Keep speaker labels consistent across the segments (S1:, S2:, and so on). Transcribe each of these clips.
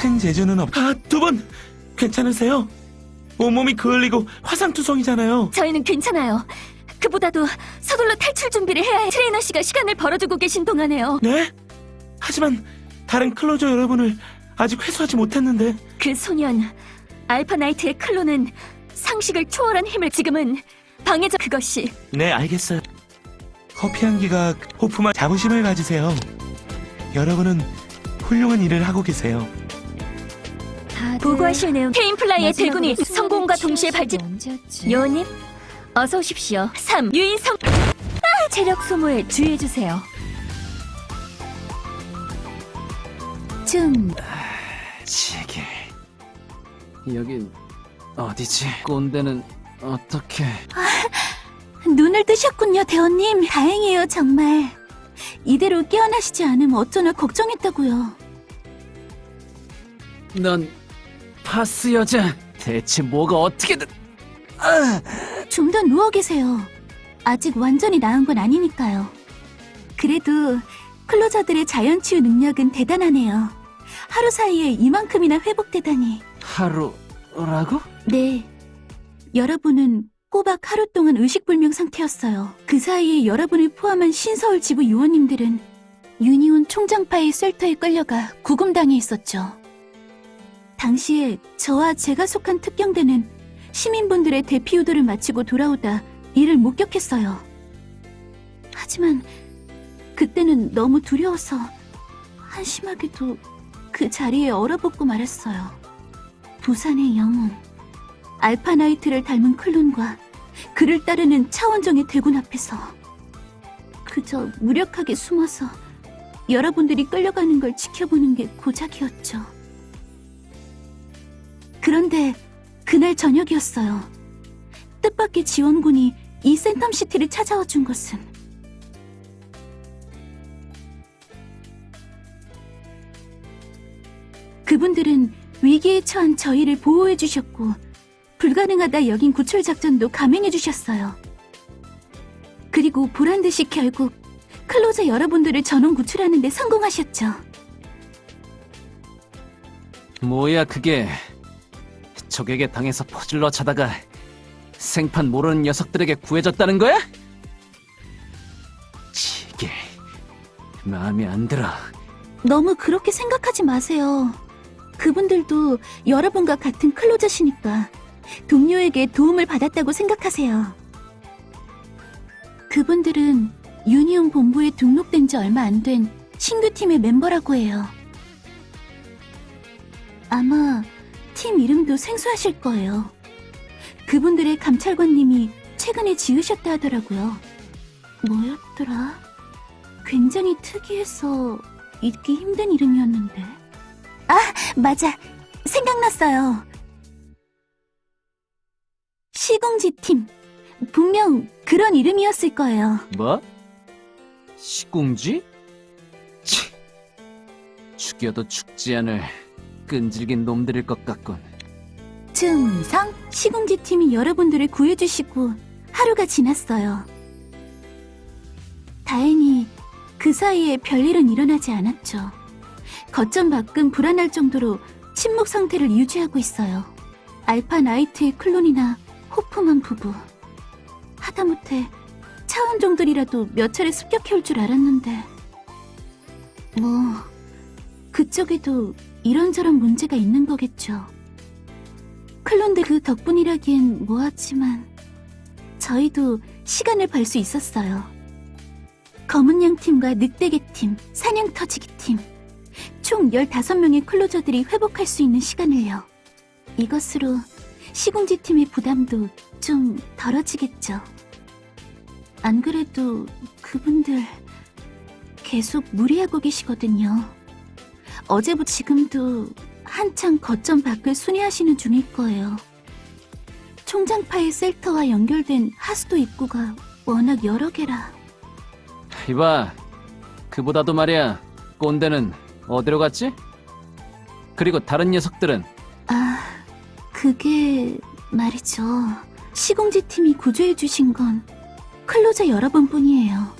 S1: 큰 재주는 두 분 괜찮으세요? 온몸이 그을리고 화상투성이잖아요.
S2: 저희는 괜찮아요. 그보다도 서둘러 탈출 준비를 해야 해. 트레이너 씨가 시간을 벌어주고 계신 동안에요.
S1: 네? 하지만 다른 클로저 여러분을 아직 회수하지 못했는데.
S2: 그 소년 알파 나이트의 클론은 상식을 초월한 힘을 지금은 방해자 그것이.
S1: 네, 알겠어요. 커피 향기가 호프만 자부심을 가지세요. 여러분은 훌륭한 일을 하고 계세요.
S2: 보고하실 내용. 케인플라이의 대군이 성공과 동시에 발진. 요원님 어서 오십시오. 3. 유인성 체력 소모에 주의해주세요. 좀
S3: 지게. 여긴 어디지? 꼰대는 어떻게?
S2: 눈을 뜨셨군요, 대원님. 다행이에요, 정말. 이대로 깨어나시지 않으면 어쩌나 걱정했다고요.
S3: 넌 파스 여자. 대체 뭐가 어떻게든.
S2: 좀 더 누워 계세요. 아직 완전히 나은 건 아니니까요. 그래도 클로저들의 자연치유 능력은 대단하네요. 하루 사이에 이만큼이나 회복되다니.
S3: 하루라고?
S2: 네. 여러분은 꼬박 하루 동안 의식불명 상태였어요. 그 사이에 여러분을 포함한 신서울 지부 요원님들은 유니온 총장파의 셀터에 끌려가 구금당해 있었죠. 당시에 저와 제가 속한 특경대는 시민분들의 대피 유도를 마치고 돌아오다 이를 목격했어요. 하지만 그때는 너무 두려워서 한심하게도 그 자리에 얼어붙고 말았어요. 부산의 영웅, 알파나이트를 닮은 클론과 그를 따르는 차원정의 대군 앞에서 그저 무력하게 숨어서 여러분들이 끌려가는 걸 지켜보는 게 고작이었죠. 그런데 그날 저녁이었어요. 뜻밖의 지원군이 이 센텀시티를 찾아와 준 것은 그분들은 위기에 처한 저희를 보호해 주셨고 불가능하다 여긴 구출 작전도 감행해 주셨어요. 그리고 보란듯이 결국 클로저 여러분들을 전원 구출하는 데 성공하셨죠.
S3: 뭐야 그게? 적에게 당해서 퍼질러 자다가 생판 모르는 녀석들에게 구해졌다는 거야? 지게. 마음에 안 들어.
S2: 너무 그렇게 생각하지 마세요. 그분들도 여러분과 같은 클로저시니까 동료에게 도움을 받았다고 생각하세요. 그분들은 유니온 본부에 등록된 지 얼마 안 된 신규 팀의 멤버라고 해요. 아마 팀 이름도 생소하실 거예요. 그분들의 감찰관님이 최근에 지으셨다 하더라고요. 뭐였더라? 굉장히 특이해서 잊기 힘든 이름이었는데. 아, 맞아. 생각났어요. 시궁지팀. 분명 그런 이름이었을 거예요.
S3: 뭐? 시궁지? 치. 죽여도 죽지 않을 끈질긴 놈들일 것 같군.
S2: 충성 시궁지팀이 여러분들을 구해주시고 하루가 지났어요. 다행히 그 사이에 별일은 일어나지 않았죠. 거점 밖은 불안할 정도로 침묵 상태를 유지하고 있어요. 알파 나이트의 클론이나 호프만 부부. 하다못해 차원종들이라도 몇 차례 습격해올 줄 알았는데 뭐 그쪽에도 이런저런 문제가 있는 거겠죠. 클론들 그 덕분이라기엔 뭐하지만 저희도 시간을 벌 수 있었어요. 검은양팀과 늑대개팀, 사냥터지기팀 총 15명의 클로저들이 회복할 수 있는 시간을요. 이것으로 시궁지팀의 부담도 좀 덜어지겠죠. 안 그래도 그분들 계속 무리하고 계시거든요. 어제부터 지금도 한창 거점 밖을 순회하시는 중일 거예요. 총장파의 셀터와 연결된 하수도 입구가 워낙 여러 개라.
S3: 이봐, 그보다도 말이야, 꼰대는 어디로 갔지? 그리고 다른 녀석들은?
S2: 아, 그게 말이죠. 시궁지 팀이 구조해주신 건 클로저 여러분뿐이에요.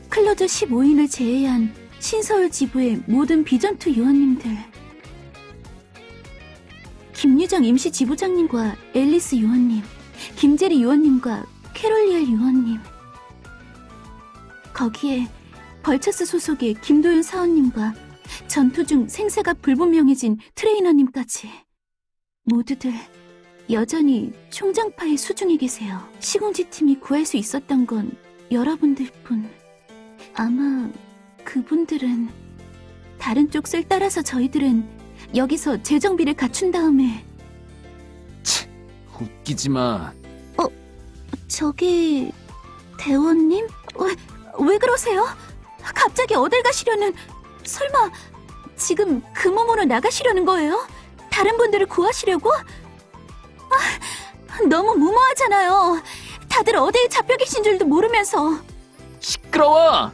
S2: 클로저 15인을 제외한 신서울 지부의 모든 비전투 요원님들, 김유정 임시 지부장님과 앨리스 요원님, 김재리 요원님과 캐롤리엘 요원님, 거기에 벌처스 소속의 김도윤 사원님과 전투 중 생사가 불분명해진 트레이너님까지 모두들 여전히 총장파의 수중에 계세요. 시공지팀이 구할 수 있었던 건 여러분들뿐. 아마 그분들은 다른 쪽을 따라서 저희들은 여기서 재정비를 갖춘 다음에.
S3: 웃기지 마.
S2: 저기 대원님? 왜 그러세요? 갑자기 어딜 가시려는... 설마 지금 그 몸으로 나가시려는 거예요? 다른 분들을 구하시려고? 너무 무모하잖아요. 다들 어디에 잡혀 계신 줄도 모르면서.
S3: 시끄러워!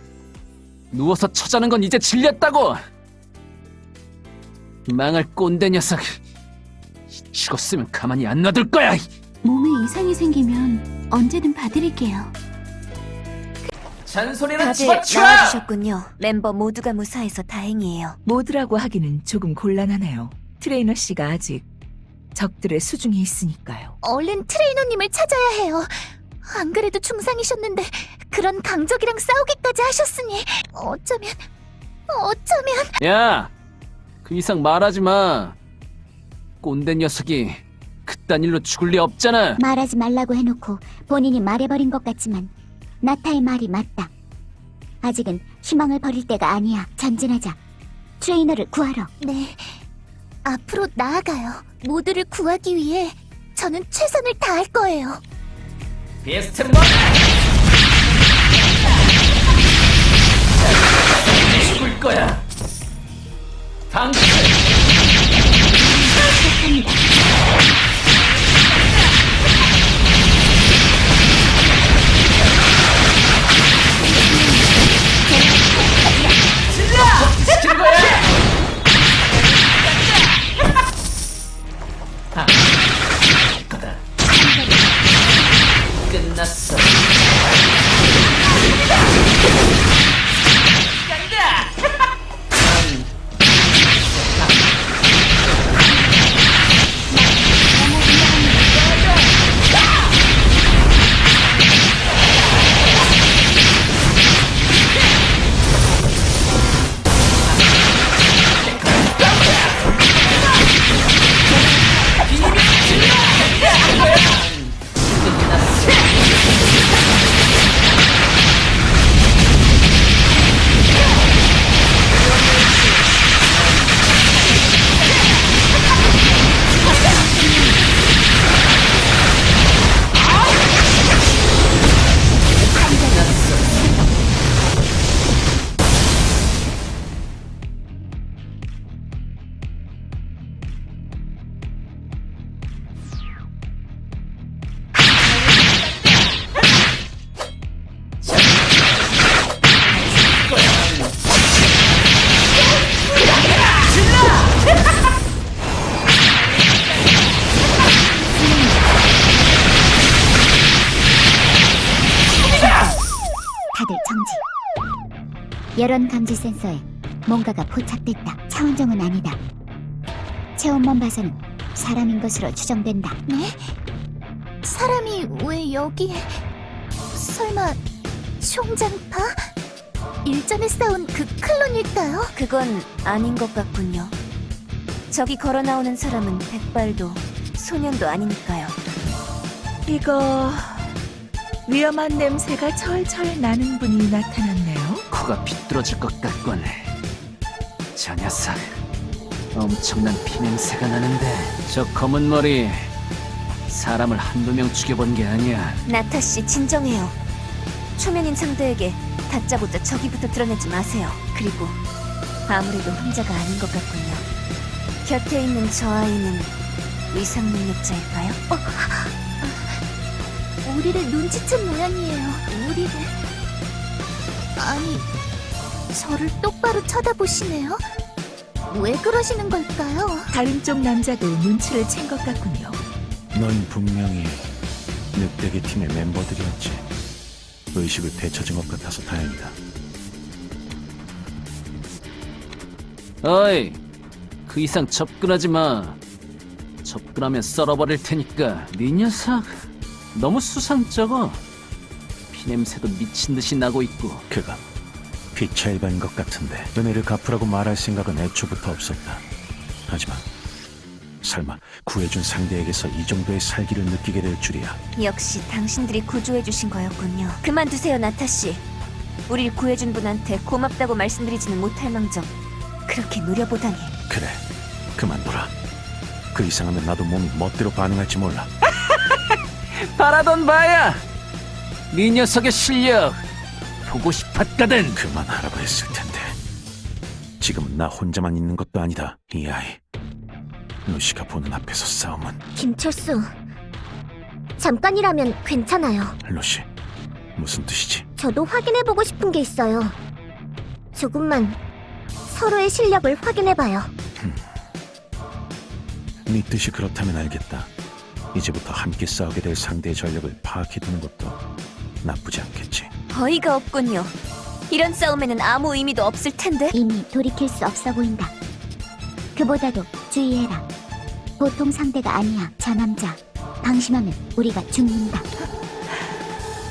S3: 누워서 처자는 건 이제 질렸다고! 망할 꼰대 녀석. 죽었으면 가만히 안 놔둘 거야!
S2: 몸에 이상이 생기면 언제든 봐드릴게요.
S3: 잔소리는
S4: 다들
S3: 집어치워!
S4: 나와주셨군요. 멤버 모두가 무사해서 다행이에요.
S5: 모두라고 하기는 조금 곤란하네요. 트레이너 씨가 아직 적들의 수중에 있으니까요.
S4: 얼른 트레이너님을 찾아야 해요. 안 그래도 중상이셨는데 그런 강적이랑 싸우기까지 하셨으니 어쩌면...
S3: 야! 그 이상 말하지 마. 꼰대 녀석이 그딴 일로 죽을 리 없잖아.
S6: 말하지 말라고 해놓고 본인이 말해버린 것 같지만 나타의 말이 맞다. 아직은 희망을 버릴 때가 아니야. 전진하자. 트레이너를 구하러.
S4: 네, 앞으로 나아가요. 모두를 구하기 위해 저는 최선을 다할 거예요.
S3: 베스트 뭐? 죽을 거야. 당신. 시킬 거야. 거다. 끝났어.
S6: 다들 정지. 여론 감지 센서에 뭔가가 포착됐다. 차원종은 아니다. 체온만 봐서는 사람인 것으로 추정된다.
S4: 네? 사람이 왜 여기에... 설마 총장파? 일전에 싸운 그 클론일까요? 그건 아닌 것 같군요. 저기 걸어 나오는 사람은 백발도 소년도 아니니까요.
S5: 이거 위험한 냄새가 철철 나는 분이 나타났네요.
S3: 코가 비뚤어질 것 같군. 저 녀석 엄청난 피냄새가 나는데 저 검은 머리 사람을 한두 명 죽여본 게 아니야.
S4: 나타씨 진정해요. 초면인 상대에게 다짜고짜 저기부터 드러내지 마세요. 그리고 아무래도 혼자가 아닌 것 같군요. 곁에 있는 저 아이는 위상 능력자일까요? 우리를 눈치챈 모양이에요. 우리를... 아니, 저를 똑바로 쳐다보시네요. 왜 그러시는 걸까요?
S5: 다른 쪽 남자도 눈치를 챈 것 같군요.
S7: 넌 분명히 늑대기 팀의 멤버들이었지. 의식을 되찾은 것 같아서 다행이다.
S3: 어이, 그 이상 접근하지 마. 접근하면 썰어버릴 테니까. 네 녀석 너무 수상쩍어. 피냄새도 미친 듯이 나고 있고.
S7: 그건 피차 일반인 것 같은데 은혜를 갚으라고 말할 생각은 애초부터 없었다. 하지만 설마 구해준 상대에게서 이 정도의 살기를 느끼게 될 줄이야.
S4: 역시 당신들이 구조해주신 거였군요. 그만두세요, 나타씨. 우릴 구해준 분한테 고맙다고 말씀드리지는 못할 망정 그렇게 노려보다니.
S7: 그래, 그만둬라. 그 이상하면 나도 몸이 멋대로 반응할지 몰라.
S3: 바라던 바야. 네 녀석의 실력 보고 싶었거든.
S7: 그만하라고 했을 텐데. 지금은 나 혼자만 있는 것도 아니다. 이 아이. 루시가 보는 앞에서 싸움은.
S6: 김철수, 잠깐이라면 괜찮아요.
S7: 루시, 무슨 뜻이지?
S6: 저도 확인해보고 싶은 게 있어요. 조금만 서로의 실력을 확인해봐요.
S7: 네 뜻이 그렇다면 알겠다. 이제부터 함께 싸우게 될 상대의 전력을 파악해두는 것도 나쁘지 않겠지.
S4: 어이가 없군요. 이런 싸움에는 아무 의미도 없을 텐데.
S6: 이미 돌이킬 수 없어 보인다. 그보다도 주의해라. 보통 상대가 아니야, 저 남자. 방심하면 우리가 죽는다.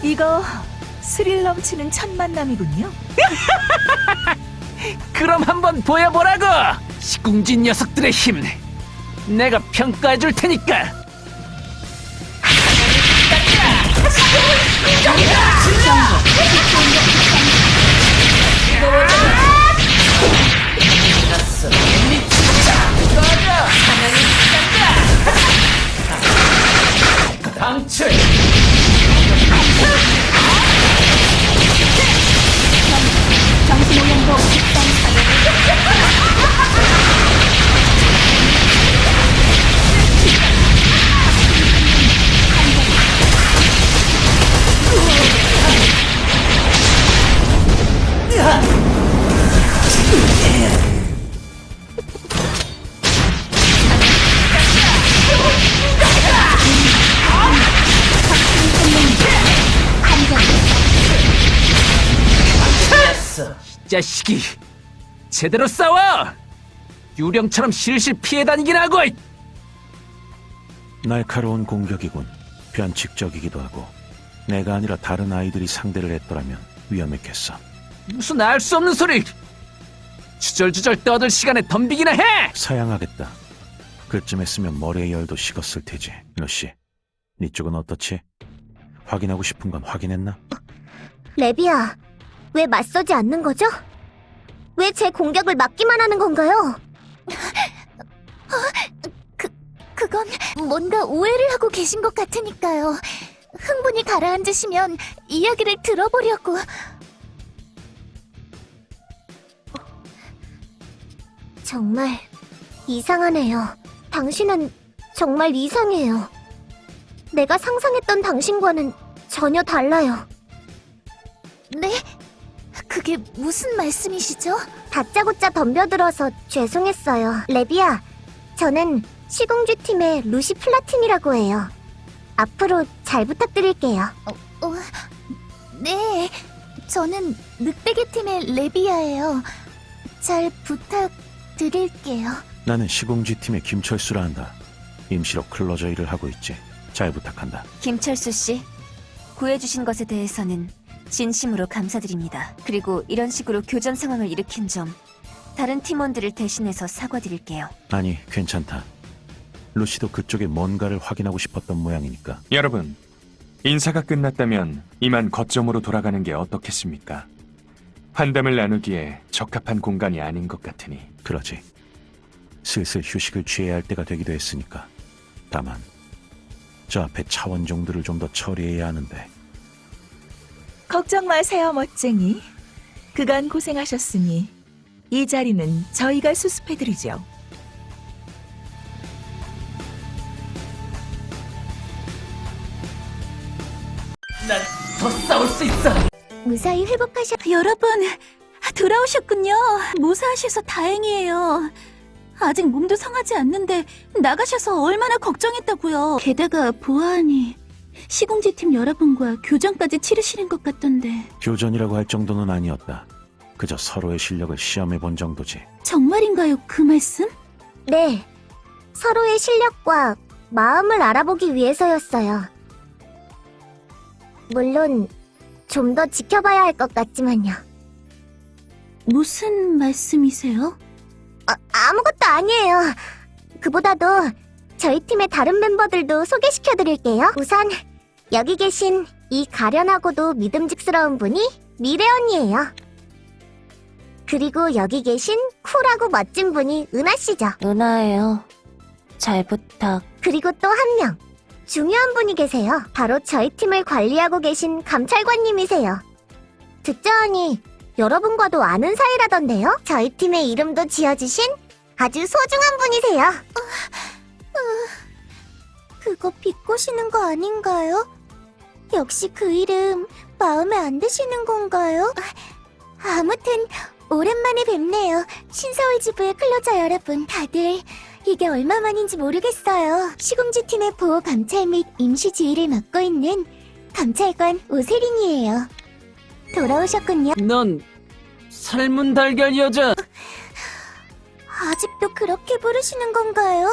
S5: 이거 스릴 넘치는 첫 만남이군요.
S3: 그럼 한번 보여보라고. 시궁진 녀석들의 힘 내가 평가해줄 테니까. 방출. 이 자식이 제대로 싸워. 유령처럼 실실 피해 다니긴 하고.
S7: 날카로운 공격이군. 변칙적이기도 하고. 내가 아니라 다른 아이들이 상대를 했더라면 위험했겠어.
S3: 무슨 알 수 없는 소리. 주절주절 떠들 시간에 덤비기나 해.
S7: 사양하겠다. 그쯤 했으면 머리의 열도 식었을 테지. 루시, 네 쪽은 어떻지? 확인하고 싶은 건 확인했나?
S6: 레비야, 왜 맞서지 않는 거죠? 왜 제 공격을 막기만 하는 건가요? 그건 뭔가 오해를 하고 계신 것 같으니까요. 흥분이 가라앉으시면 이야기를 들어보려고. 정말 이상하네요. 당신은 정말 이상해요. 내가 상상했던 당신과는 전혀 달라요. 네? 그게 무슨 말씀이시죠? 다짜고짜 덤벼들어서 죄송했어요. 레비야, 저는 시공주 팀의 루시 플라틴이라고 해요. 앞으로 잘 부탁드릴게요. 네, 저는 늑대계 팀의 레비아예요. 잘 부탁드릴게요.
S7: 나는 시공지 팀의 김철수라 한다. 임시로 클로저 일을 하고 있지. 잘 부탁한다.
S4: 김철수 씨, 구해주신 것에 대해서는 진심으로 감사드립니다. 그리고 이런 식으로 교전 상황을 일으킨 점 다른 팀원들을 대신해서 사과드릴게요.
S7: 아니, 괜찮다. 루시도 그쪽에 뭔가를 확인하고 싶었던 모양이니까.
S1: 여러분, 인사가 끝났다면 이만 거점으로 돌아가는 게 어떻겠습니까? 환담을 나누기에 적합한 공간이 아닌 것 같으니.
S7: 그러지. 슬슬 휴식을 취해야 할 때가 되기도 했으니까. 다만 저 앞에 차원종들을 좀 더 처리해야 하는데.
S5: 걱정 마세요, 멋쟁이. 그간 고생하셨으니 이 자리는 저희가 수습해드리죠.
S3: 난 더 싸울 수 있어.
S6: 무사히
S2: 여러분, 돌아오셨군요. 무사하셔서 다행이에요. 아직 몸도 상하지 않는데 나가셔서 얼마나 걱정했다고요. 게다가 보아하니 시공지팀 여러분과 교전까지 치르시는 것 같던데.
S7: 교전이라고 할 정도는 아니었다. 그저 서로의 실력을 시험해 본 정도지.
S2: 정말인가요, 그 말씀?
S6: 네. 서로의 실력과 마음을 알아보기 위해서였어요. 물론 좀 더 지켜봐야 할 것 같지만요.
S2: 무슨 말씀이세요?
S6: 아무것도 아니에요. 그보다도 저희 팀의 다른 멤버들도 소개시켜드릴게요. 우선 여기 계신 이 가련하고도 믿음직스러운 분이 미래 언니예요. 그리고 여기 계신 쿨하고 멋진 분이 은하 씨죠.
S4: 은하예요. 잘 부탁.
S6: 그리고 또 한 명, 중요한 분이 계세요. 바로 저희 팀을 관리하고 계신 감찰관님이세요. 듣자하니 여러분과도 아는 사이라던데요? 저희 팀의 이름도 지어주신 아주 소중한 분이세요. 그거 비꼬시는 거 아닌가요? 역시 그 이름 마음에 안 드시는 건가요? 아무튼 오랜만에 뵙네요. 신서울 지부의 클로저 여러분. 다들 이게 얼마만인지 모르겠어요. 시궁지 팀의 보호 감찰 및 임시 지휘를 맡고 있는 감찰관 오세린이에요. 돌아오셨군요.
S3: 넌 삶은 달걀 여자.
S6: 아직도 그렇게 부르시는 건가요?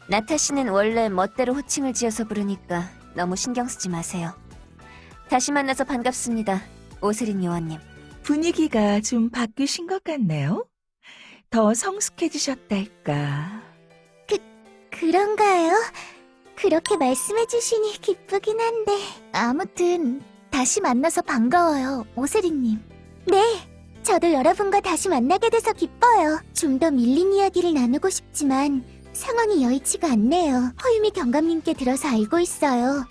S4: 나타 씨는 원래 멋대로 호칭을 지어서 부르니까 너무 신경 쓰지 마세요. 다시 만나서 반갑습니다. 오세린 요원님.
S5: 분위기가 좀 바뀌신 것 같네요. 더 성숙해지셨달까.
S6: 그런가요? 그렇게 말씀해주시니 기쁘긴 한데. 아무튼 다시 만나서 반가워요, 오세린님. 네, 저도 여러분과 다시 만나게 돼서 기뻐요. 좀 더 밀린 이야기를 나누고 싶지만 상황이 여의치가 않네요. 허유미 경감님께 들어서 알고 있어요.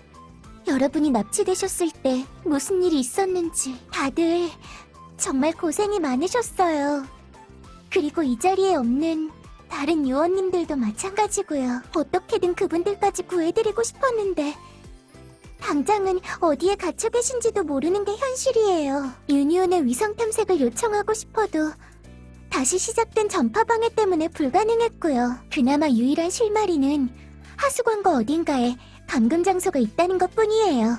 S6: 여러분이 납치되셨을 때 무슨 일이 있었는지. 다들 정말 고생이 많으셨어요. 그리고 이 자리에 없는 다른 요원님들도 마찬가지고요. 어떻게든 그분들까지 구해드리고 싶었는데 당장은 어디에 갇혀 계신지도 모르는 게 현실이에요. 유니온의 위성 탐색을 요청하고 싶어도 다시 시작된 전파 방해 때문에 불가능했고요. 그나마 유일한 실마리는 하수관과 어딘가에 감금 장소가 있다는 것뿐이에요.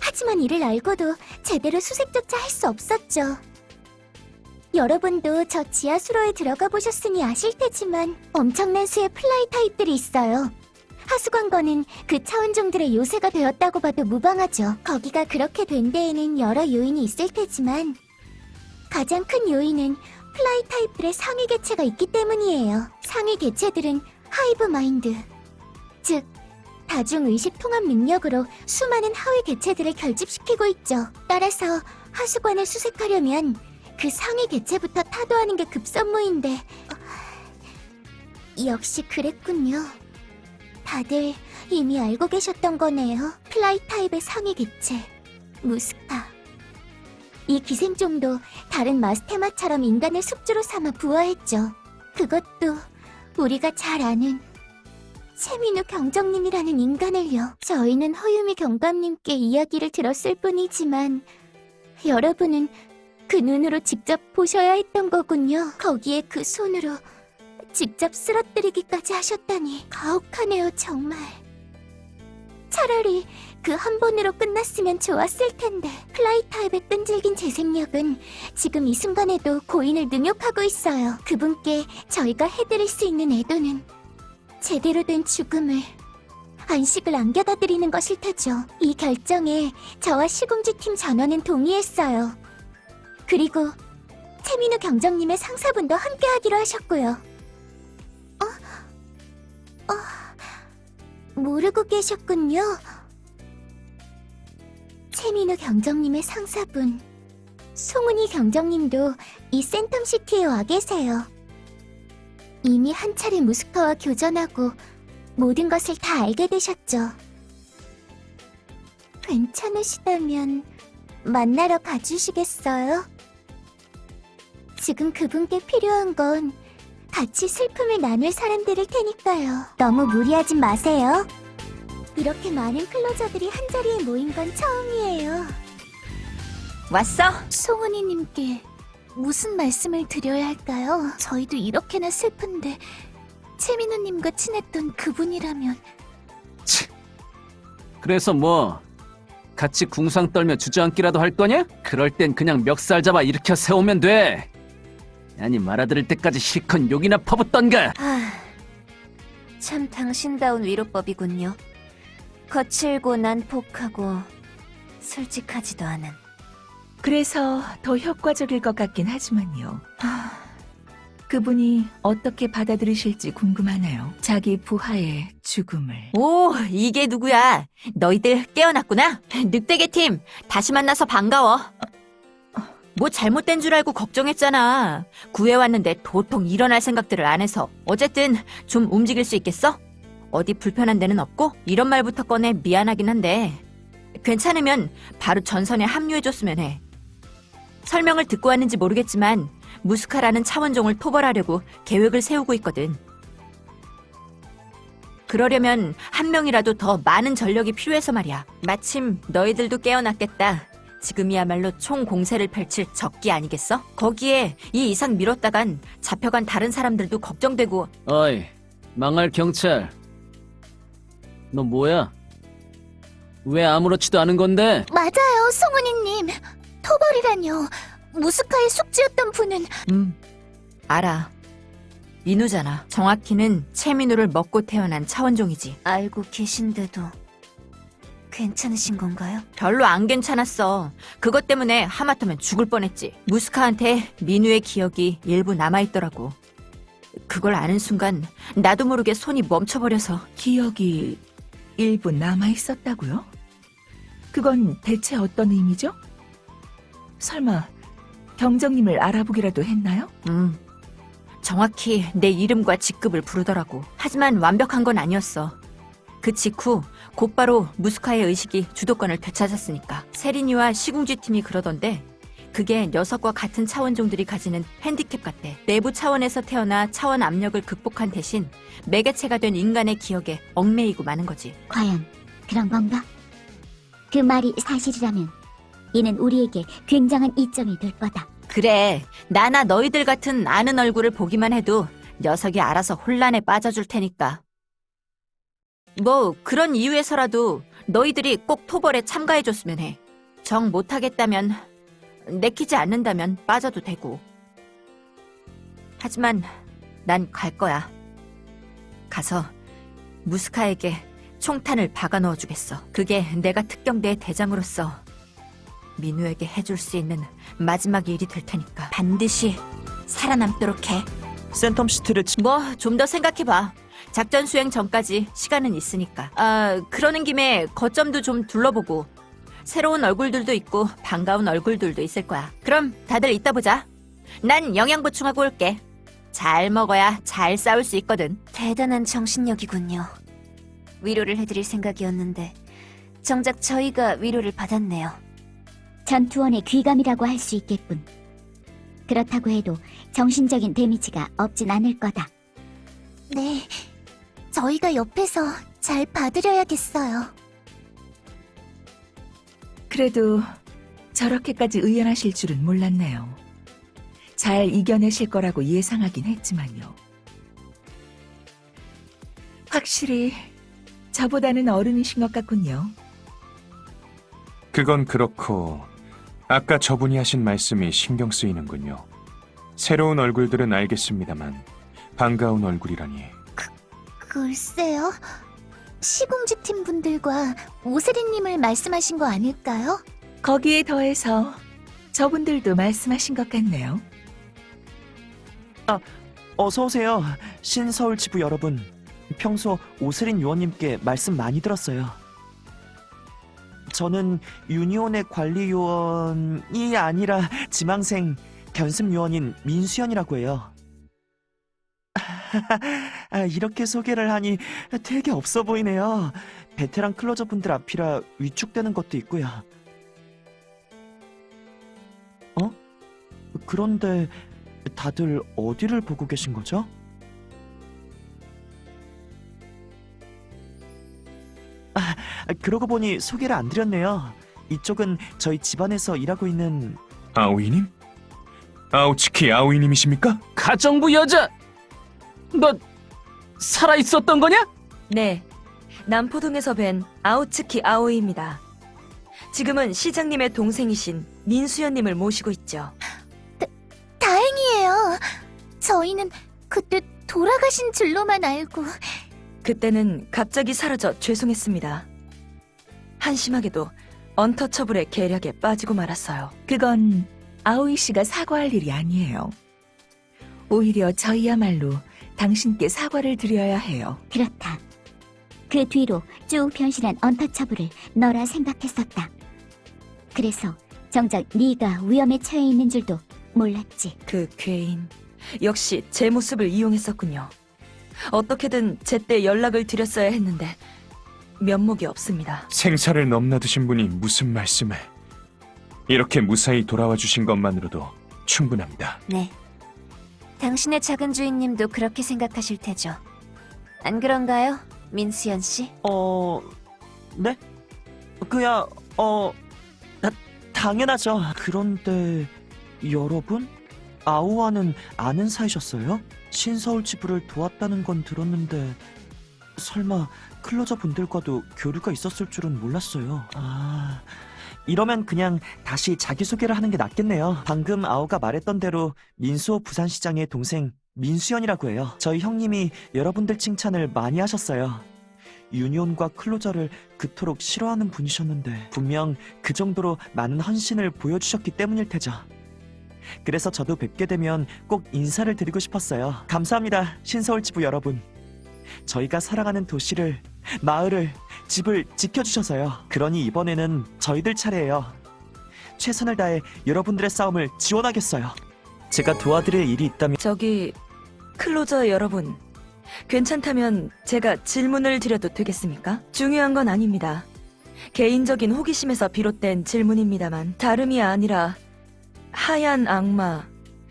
S6: 하지만 이를 알고도 제대로 수색조차 할 수 없었죠. 여러분도 저 지하 수로에 들어가 보셨으니 아실 테지만 엄청난 수의 플라이 타입들이 있어요. 하수관과는 그 차원종들의 요새가 되었다고 봐도 무방하죠. 거기가 그렇게 된 데에는 여러 요인이 있을 테지만 가장 큰 요인은 플라이 타입들의 상위 개체가 있기 때문이에요. 상위 개체들은 하이브 마인드, 즉 다중 의식 통합 능력으로 수많은 하위 개체들을 결집시키고 있죠. 따라서 하수관을 수색하려면 그 상위 개체부터 타도하는 게 급선무인데 역시 그랬군요. 다들 이미 알고 계셨던 거네요. 플라이 타입의 상위 개체 무스카. 이 기생종도 다른 마스테마처럼 인간을 숙주로 삼아 부화했죠. 그것도 우리가 잘 아는 세민우 경정님이라는 인간을요. 저희는 허유미 경감님께 이야기를 들었을 뿐이지만 여러분은 그 눈으로 직접 보셔야 했던 거군요. 거기에 그 손으로 직접 쓰러뜨리기까지 하셨다니 가혹하네요, 정말. 차라리 그 한 번으로 끝났으면 좋았을 텐데. 플라이 타입의 끈질긴 재생력은 지금 이 순간에도 고인을 능욕하고 있어요. 그분께 저희가 해드릴 수 있는 애도는 제대로 된 죽음을, 안식을 안겨다 드리는 것일 테죠. 이 결정에 저와 시궁지 팀 전원은 동의했어요. 그리고 최민우 경정님의 상사분도 함께하기로 하셨고요. 모르고 계셨군요. 최민우 경정님의 상사분, 송은이 경정님도 이 센텀시티에 와 계세요. 이미 한 차례 무스카와 교전하고 모든 것을 다 알게 되셨죠. 괜찮으시다면 만나러 가주시겠어요? 지금 그분께 필요한 건 같이 슬픔을 나눌 사람들일 테니까요. 너무 무리하진 마세요. 이렇게 많은 클로저들이 한자리에 모인 건 처음이에요.
S4: 왔어?
S2: 송은이님께 무슨 말씀을 드려야 할까요? 저희도 이렇게나 슬픈데 최민우님과 친했던 그분이라면.
S3: 그래서 뭐 같이 궁상 떨며 주저앉기라도 할 거냐? 그럴 땐 그냥 멱살 잡아 일으켜 세우면 돼. 아니 말아들을 때까지 실컷 욕이나 퍼붓던가.
S4: 참 당신다운 위로법이군요. 거칠고 난폭하고 솔직하지도 않은.
S5: 그래서 더 효과적일 것 같긴 하지만요. 그분이 어떻게 받아들이실지 궁금하네요. 자기 부하의 죽음을.
S8: 오, 이게 누구야? 너희들 깨어났구나? 늑대계 팀, 다시 만나서 반가워. 뭐 잘못된 줄 알고 걱정했잖아. 구해왔는데 도통 일어날 생각들을 안 해서. 어쨌든 좀 움직일 수 있겠어? 어디 불편한 데는 없고? 이런 말부터 꺼내 미안하긴 한데 괜찮으면 바로 전선에 합류해줬으면 해. 설명을 듣고 왔는지 모르겠지만 무스카라는 차원종을 토벌하려고 계획을 세우고 있거든. 그러려면 한 명이라도 더 많은 전력이 필요해서 말이야. 마침 너희들도 깨어났겠다. 지금이야말로 총 공세를 펼칠 적기 아니겠어? 거기에 이 이상 미뤘다간 잡혀간 다른 사람들도 걱정되고.
S3: 어이, 망할 경찰. 너 뭐야? 왜 아무렇지도 않은 건데?
S6: 맞아요, 송은이님. 토벌이라뇨. 무스카의 숙지였던 분은
S8: 알아. 민우잖아. 정확히는 채민우를 먹고 태어난 차원종이지.
S4: 알고 계신데도 괜찮으신 건가요?
S8: 별로 안 괜찮았어. 그것 때문에 하마터면 죽을 뻔했지. 무스카한테 민우의 기억이 일부 남아있더라고. 그걸 아는 순간 나도 모르게 손이 멈춰버려서.
S5: 기억이 일부 남아있었다고요? 그건 대체 어떤 의미죠? 설마 경정님을 알아보기라도 했나요?
S8: 정확히 내 이름과 직급을 부르더라고. 하지만 완벽한 건 아니었어. 그 직후 곧바로 무스카의 의식이 주도권을 되찾았으니까. 세린이와 시궁지 팀이 그러던데 그게 녀석과 같은 차원종들이 가지는 핸디캡 같대. 내부 차원에서 태어나 차원 압력을 극복한 대신 매개체가 된 인간의 기억에 얽매이고 마는 거지.
S6: 과연 그런 건가? 그 말이 사실이라면 이는 우리에게 굉장한 이점이 될 거다.
S8: 그래, 나나 너희들 같은 아는 얼굴을 보기만 해도 녀석이 알아서 혼란에 빠져줄 테니까. 뭐 그런 이유에서라도 너희들이 꼭 토벌에 참가해줬으면 해. 정 못하겠다면, 내키지 않는다면 빠져도 되고. 하지만 난 갈 거야. 가서 무스카에게 총탄을 박아 넣어주겠어. 그게 내가 특경대의 대장으로서 민우에게 해줄 수 있는 마지막 일이 될 테니까. 반드시 살아남도록 해.
S9: 센텀시티를
S8: 뭐 좀 더 생각해봐. 작전 수행 전까지 시간은 있으니까. 그러는 김에 거점도 좀 둘러보고 새로운 얼굴들도 있고 반가운 얼굴들도 있을 거야. 그럼 다들 이따 보자. 난 영양 보충하고 올게. 잘 먹어야 잘 싸울 수 있거든.
S4: 대단한 정신력이군요. 위로를 해드릴 생각이었는데 정작 저희가 위로를 받았네요.
S6: 전투원의 귀감이라고 할 수 있겠군. 그렇다고 해도 정신적인 데미지가 없진 않을 거다. 네, 저희가 옆에서 잘 봐드려야겠어요.
S5: 그래도 저렇게까지 의연하실 줄은 몰랐네요. 잘 이겨내실 거라고 예상하긴 했지만요. 확실히 저보다는 어른이신 것 같군요.
S1: 그건 그렇고 아까 저분이 하신 말씀이 신경 쓰이는군요. 새로운 얼굴들은 알겠습니다만 반가운 얼굴이라니.
S6: 글쎄요. 시궁지 팀 분들과 오세리님을 말씀하신 거 아닐까요?
S5: 거기에 더해서 저분들도 말씀하신 것 같네요.
S9: 어서 오세요. 신서울 지부 여러분. 평소 오스린 요원님께 말씀 많이 들었어요. 저는 유니온의 관리 요원이 아니라 지망생 견습 요원인 민수연이라고 해요. 이렇게 소개를 하니 되게 없어 보이네요. 베테랑 클로저 분들 앞이라 위축되는 것도 있고요. 그런데 다들 어디를 보고 계신 거죠? 그러고 보니 소개를 안 드렸네요. 이쪽은 저희 집안에서 일하고 있는
S1: 아오이님? 아오치키 아오이님이십니까?
S3: 가정부 여자! 너 살아있었던 거냐?
S8: 네, 남포동에서 뵌 아오츠키 아오이입니다.
S10: 지금은 시장님의 동생이신 민수연님을 모시고 있죠.
S6: 다행이에요. 저희는 그때 돌아가신 줄로만 알고.
S10: 그때는 갑자기 사라져 죄송했습니다. 한심하게도 언터처블의 계략에 빠지고 말았어요.
S5: 그건 아오이 씨가 사과할 일이 아니에요. 오히려 저희야말로 당신께 사과를 드려야 해요.
S6: 그렇다. 그 뒤로 쭉 변신한 언터처블을 너라 생각했었다. 그래서 정작 네가 위험에 처해 있는 줄도 몰랐지.
S10: 그 괴인 역시 제 모습을 이용했었군요. 어떻게든 제때 연락을 드렸어야 했는데 면목이 없습니다.
S1: 생사를 넘나드신 분이 무슨 말씀을. 이렇게 무사히 돌아와 주신 것만으로도 충분합니다.
S4: 네. 당신의 작은 주인님도 그렇게 생각하실 테죠. 안 그런가요, 민수연 씨?
S9: 네? 당연하죠. 그런데 여러분? 아오와는 아는 사이셨어요? 신서울 지부를 도왔다는 건 들었는데 설마 클로저 분들과도 교류가 있었을 줄은 몰랐어요. 이러면 그냥 다시 자기소개를 하는 게 낫겠네요. 방금 아오가 말했던 대로 민수호 부산시장의 동생 민수연이라고 해요. 저희 형님이 여러분들 칭찬을 많이 하셨어요. 유니온과 클로저를 그토록 싫어하는 분이셨는데 분명 그 정도로 많은 헌신을 보여주셨기 때문일 테죠. 그래서 저도 뵙게 되면 꼭 인사를 드리고 싶었어요. 감사합니다, 신서울 지부 여러분. 저희가 사랑하는 도시를, 마을을, 집을 지켜주셔서요. 그러니 이번에는 저희들 차례예요. 최선을 다해 여러분들의 싸움을 지원하겠어요. 제가 도와드릴 일이 있다면...
S10: 저기 클로저 여러분, 괜찮다면 제가 질문을 드려도 되겠습니까? 중요한 건 아닙니다. 개인적인 호기심에서 비롯된 질문입니다만 다름이 아니라 하얀 악마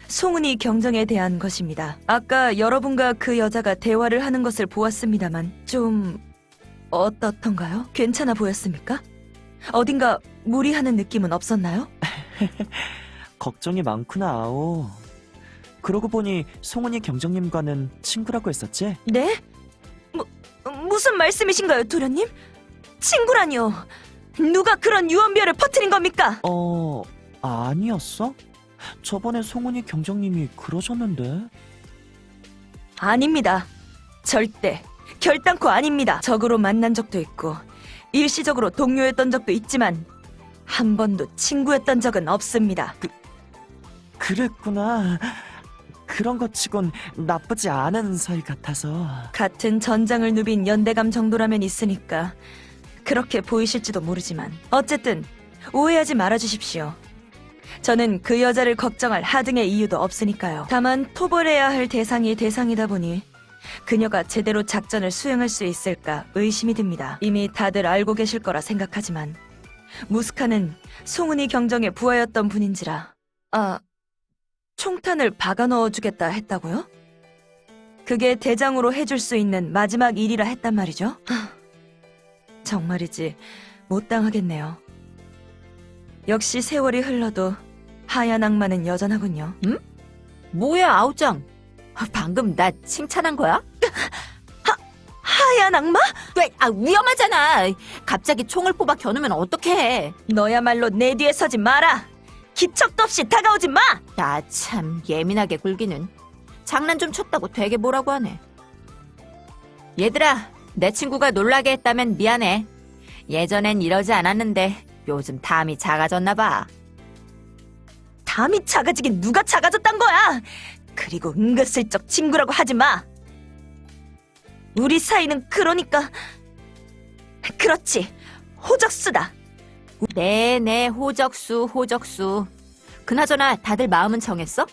S10: 송은이 경정에 대한 것입니다. 아까 여러분과 그 여자가 대화를 하는 것을 보았습니다만 좀 어떻던가요? 괜찮아 보였습니까? 어딘가 무리하는 느낌은 없었나요?
S9: 걱정이 많구나, 아오. 그러고 보니 송은이 경정님과는 친구라고 했었지?
S10: 네? 무슨 말씀이신가요, 도련님? 친구라니요. 누가 그런 유언비어를 퍼뜨린 겁니까?
S9: 아니었어? 저번에 송은이 경정님이 그러셨는데?
S10: 아닙니다. 절대, 결단코 아닙니다. 적으로 만난 적도 있고 일시적으로 동료였던 적도 있지만 한 번도 친구였던 적은 없습니다.
S9: 그랬구나. 그런 것 치곤 나쁘지 않은 사이 같아서.
S10: 같은 전장을 누빈 연대감 정도라면 있으니까 그렇게 보이실지도 모르지만 어쨌든 오해하지 말아주십시오. 저는 그 여자를 걱정할 하등의 이유도 없으니까요. 다만 토벌해야 할 대상이 대상이다 보니 그녀가 제대로 작전을 수행할 수 있을까 의심이 듭니다. 이미 다들 알고 계실 거라 생각하지만 무스카는 송은이 경정의 부하였던 분인지라. 총탄을 박아 넣어주겠다 했다고요? 그게 대장으로 해줄 수 있는 마지막 일이라 했단 말이죠? 정말이지 못당하겠네요. 역시 세월이 흘러도 하얀 악마는 여전하군요.
S8: 응? 뭐야, 아우짱. 방금 나 칭찬한 거야?
S10: 하얀 악마?
S8: 왜? 위험하잖아. 갑자기 총을 뽑아 겨누면 어떡해.
S10: 너야말로 내 뒤에 서지 마라. 기척도 없이 다가오지 마.
S8: 나 참 예민하게 굴기는. 장난 좀 쳤다고 되게 뭐라고 하네. 얘들아, 내 친구가 놀라게 했다면 미안해. 예전엔 이러지 않았는데 요즘 담이 작아졌나 봐.
S10: 담이 작아지긴 누가 작아졌단 거야. 그리고 은근슬쩍 친구라고 하지 마. 우리 사이는 그러니까 그렇지, 호적수다.
S8: 네네, 호적수. 그나저나 다들 마음은 정했어?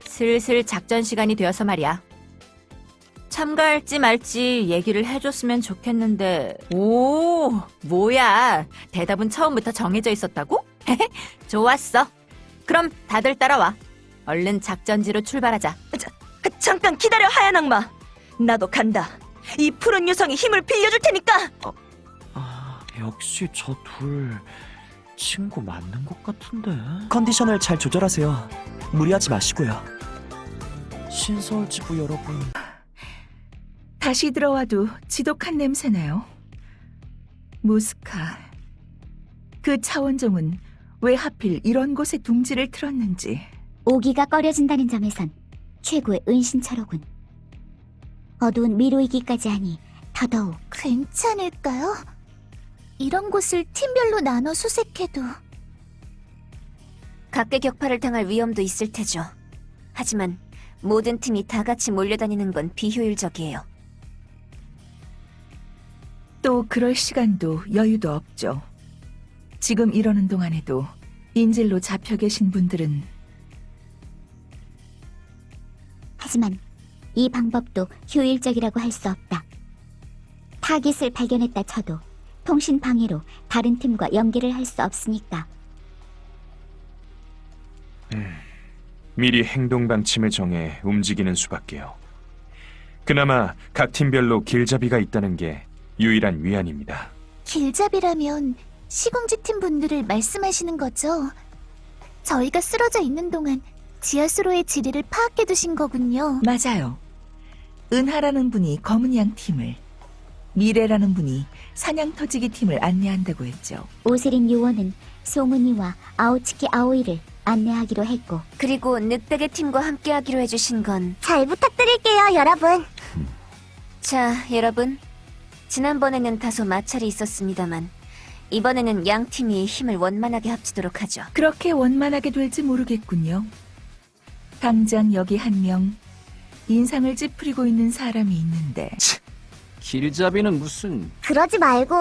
S8: 슬슬 작전 시간이 되어서 말이야. 참가할지 말지 얘기를 해줬으면 좋겠는데. 오, 뭐야, 대답은 처음부터 정해져 있었다고? 좋았어. 그럼 다들 따라와. 얼른 작전지로 출발하자.
S10: 잠깐 기다려, 하얀 악마. 나도 간다. 이 푸른 유성이 힘을 빌려줄 테니까.
S9: 역시 저 둘 친구 맞는 것 같은데. 컨디션을 잘 조절하세요. 무리하지 마시고요. 신서울 지부 여러분.
S5: 다시 들어와도 지독한 냄새나요. 무스카, 그 차원종은 왜 하필 이런 곳에 둥지를 틀었는지.
S6: 오기가 꺼려진다는 점에선 최고의 은신처로군. 어두운 미로이기까지 하니 더더욱. 괜찮을까요? 이런 곳을 팀별로 나눠 수색해도.
S4: 각계격파를 당할 위험도 있을 테죠. 하지만 모든 팀이 다 같이 몰려다니는 건 비효율적이에요.
S5: 또 그럴 시간도 여유도 없죠. 지금 이러는 동안에도 인질로 잡혀 계신 분들은
S6: 하지만 이 방법도 효율적이라고 할 수 없다. 타깃을 발견했다 쳐도 통신 방해로 다른 팀과 연계를 할 수 없으니까.
S1: 미리 행동 방침을 정해 움직이는 수밖에요. 그나마 각 팀별로 길잡이가 있다는 게 유일한 위안입니다.
S6: 길잡이라면 시궁지 팀 분들을 말씀하시는 거죠? 저희가 쓰러져 있는 동안 지하수로의 지리를 파악해 두신 거군요.
S5: 맞아요. 은하라는 분이 검은 양 팀을, 미래라는 분이 사냥 터지기 팀을 안내한다고 했죠.
S6: 오세린 요원은 송은이와 아오치키 아오이를 안내하기로 했고.
S4: 그리고 늑대계 팀과 함께하기로 해주신 건.
S6: 잘 부탁드릴게요, 여러분.
S4: 자, 여러분. 지난번에는 다소 마찰이 있었습니다만 이번에는 양 팀이 힘을 원만하게 합치도록 하죠.
S5: 그렇게 원만하게 될지 모르겠군요. 당장 여기 한 명 인상을 찌푸리고 있는 사람이 있는데.
S3: 길잡이는 무슨...
S6: 그러지 말고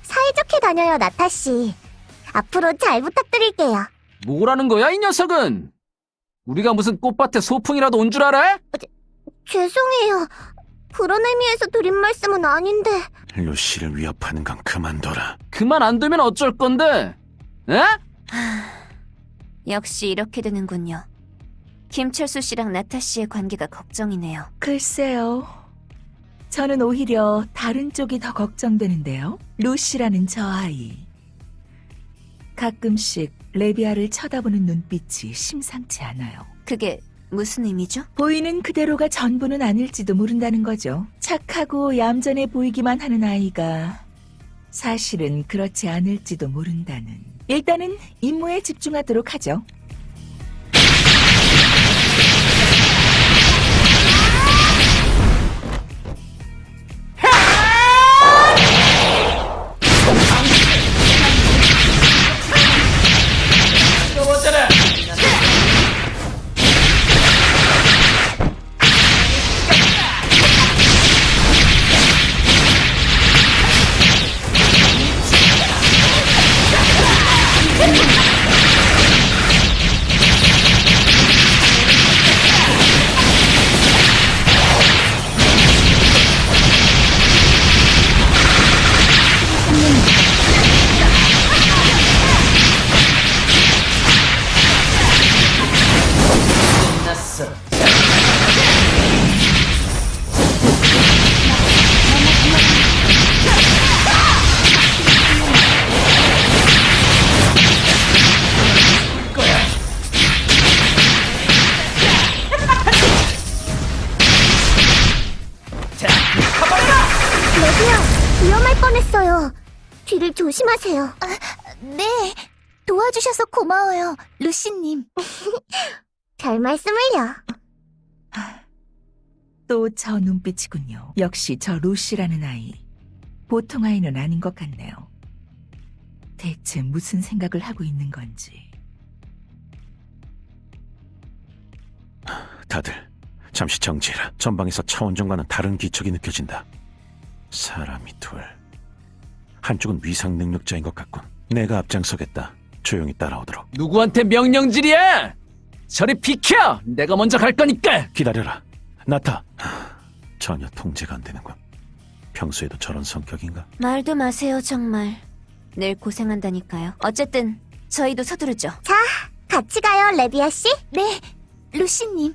S6: 사이좋게 다녀요, 나타씨. 앞으로 잘 부탁드릴게요.
S3: 뭐라는 거야, 이 녀석은? 우리가 무슨 꽃밭에 소풍이라도 온 줄 알아?
S6: 죄송해요. 그런 의미에서 드린 말씀은 아닌데.
S7: 루시를 위협하는 건 그만둬라.
S3: 그만 안 되면 어쩔 건데? 에?
S4: 역시 이렇게 되는군요. 김철수 씨랑 나타 씨의 관계가 걱정이네요.
S5: 글쎄요. 저는 오히려 다른 쪽이 더 걱정되는데요. 루시라는 저 아이. 가끔씩 레비아를 쳐다보는 눈빛이 심상치 않아요.
S4: 그게 무슨 의미죠?
S5: 보이는 그대로가 전부는 아닐지도 모른다는 거죠. 착하고 얌전해 보이기만 하는 아이가 사실은 그렇지 않을지도 모른다는. 일단은 임무에 집중하도록 하죠.
S6: 위험할 뻔했어요. 뒤를 조심하세요. 네, 도와주셔서 고마워요, 루시님. 별 말씀을요.
S5: 또 저 눈빛이군요. 역시 저 루시라는 아이. 보통 아이는 아닌 것 같네요. 대체 무슨 생각을 하고 있는 건지.
S7: 다들 잠시 정지해라. 전방에서 차원종과는 다른 기척이 느껴진다. 사람이 둘. 한쪽은 위상 능력자인 것 같군. 내가 앞장서겠다. 조용히 따라오도록.
S3: 누구한테 명령질이야? 저리 비켜! 내가 먼저 갈 거니까!
S7: 기다려라. 나타. 전혀 통제가 안 되는군. 평소에도 저런 성격인가?
S4: 말도 마세요, 정말. 늘 고생한다니까요. 어쨌든 저희도 서두르죠.
S6: 같이 가요, 레비아 씨. 네, 루시님.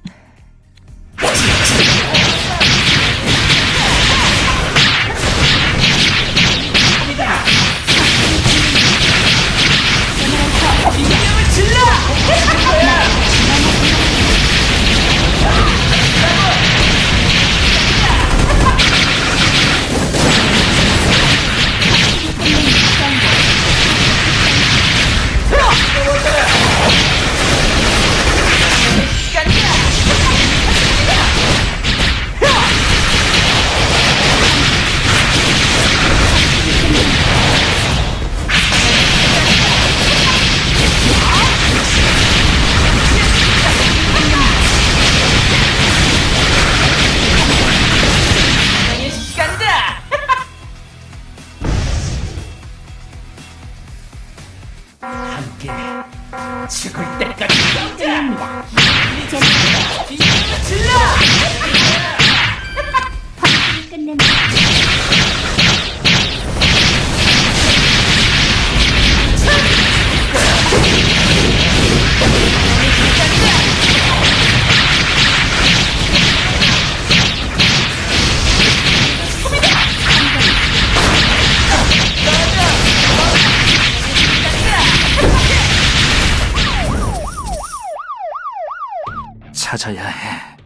S3: 찾아야 해.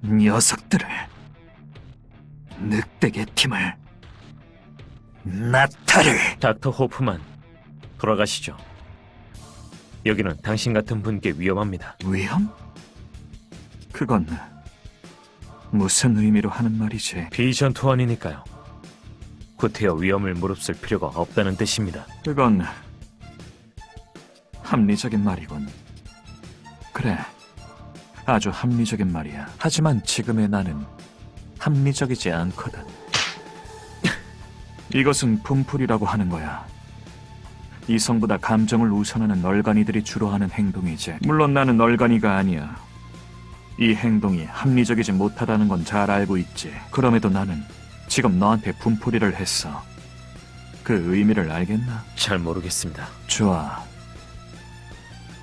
S3: 녀석들을. 늑대계 팀을. 나타를.
S11: 닥터 호프만, 돌아가시죠. 여기는 당신 같은 분께 위험합니다.
S3: 위험? 그건 무슨 의미로 하는 말이지?
S11: 비전 투혼이니까요. 구태여 위험을 무릅쓸 필요가 없다는 뜻입니다.
S3: 그건 합리적인 말이군. 그래, 아주 합리적인 말이야. 하지만 지금의 나는 합리적이지 않거든. 이것은 분풀이라고 하는 거야. 이성보다 감정을 우선하는 널간이들이 주로 하는 행동이지. 물론 나는 널간이가 아니야. 이 행동이 합리적이지 못하다는 건 잘 알고 있지. 그럼에도 나는 지금 너한테 분풀이를 했어. 그 의미를 알겠나?
S11: 잘 모르겠습니다.
S3: 좋아.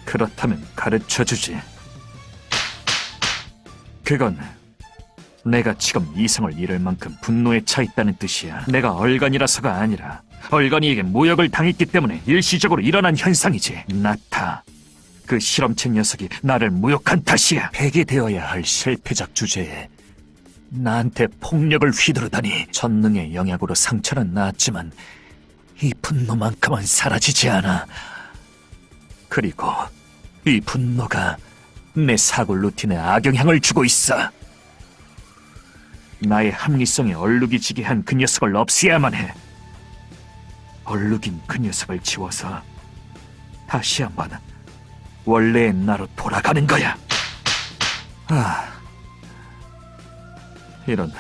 S3: 그렇다면 가르쳐주지. 그건 내가 지금 이성을 잃을 만큼 분노에 차 있다는 뜻이야. 내가 얼간이라서가 아니라 얼간이에게 모욕을 당했기 때문에 일시적으로 일어난 현상이지. 나타, 그 실험체 녀석이 나를 모욕한 탓이야. 폐기되어야 할 실패작 주제에 나한테 폭력을 휘두르다니. 전능의 영향으로 상처는 나았지만 이 분노만큼은 사라지지 않아. 그리고 이 분노가 내 사고 루틴에 악영향을 주고 있어. 나의 합리성에 얼룩이 지게 한 그 녀석을 없애야만 해. 얼룩인 그 녀석을 지워서 다시 한번 원래의 나로 돌아가는 거야. 이런.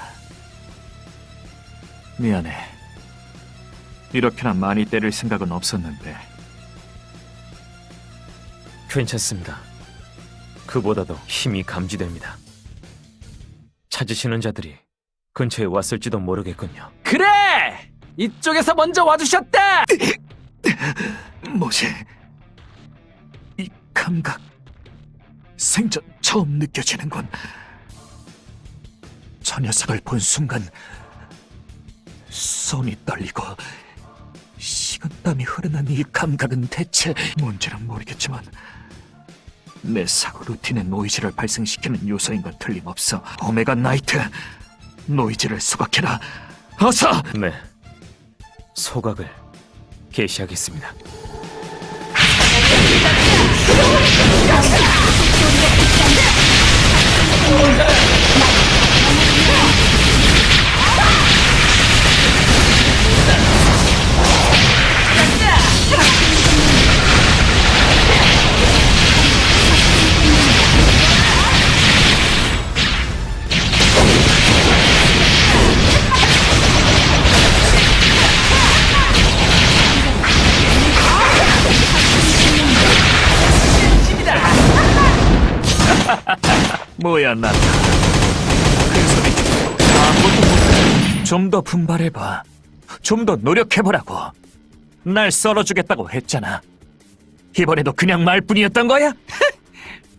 S3: 미안해. 이렇게나 많이 때릴 생각은 없었는데.
S11: 괜찮습니다. 그보다도 힘이 감지됩니다. 찾으시는 자들이 근처에 왔을지도 모르겠군요.
S3: 그래! 이쪽에서 먼저 와주셨다! 뭐지? 이 감각, 생전 처음 느껴지는군. 저 녀석을 본 순간 손이 떨리고 식은땀이 흐르는 이 감각은 대체 뭔지는 모르겠지만 내 사고 루틴에 노이즈를 발생시키는 요소인 건 틀림없어. 오메가 나이트, 노이즈를 소각해라. 어서!
S11: 네, 소각을 개시하겠습니다.
S3: 뭐야, 나타. 그 소리 듣고 아무것도 못해. 좀 더 분발해봐. 좀 더 노력해보라고. 날 썰어주겠다고 했잖아. 이번에도 그냥 말뿐이었던 거야?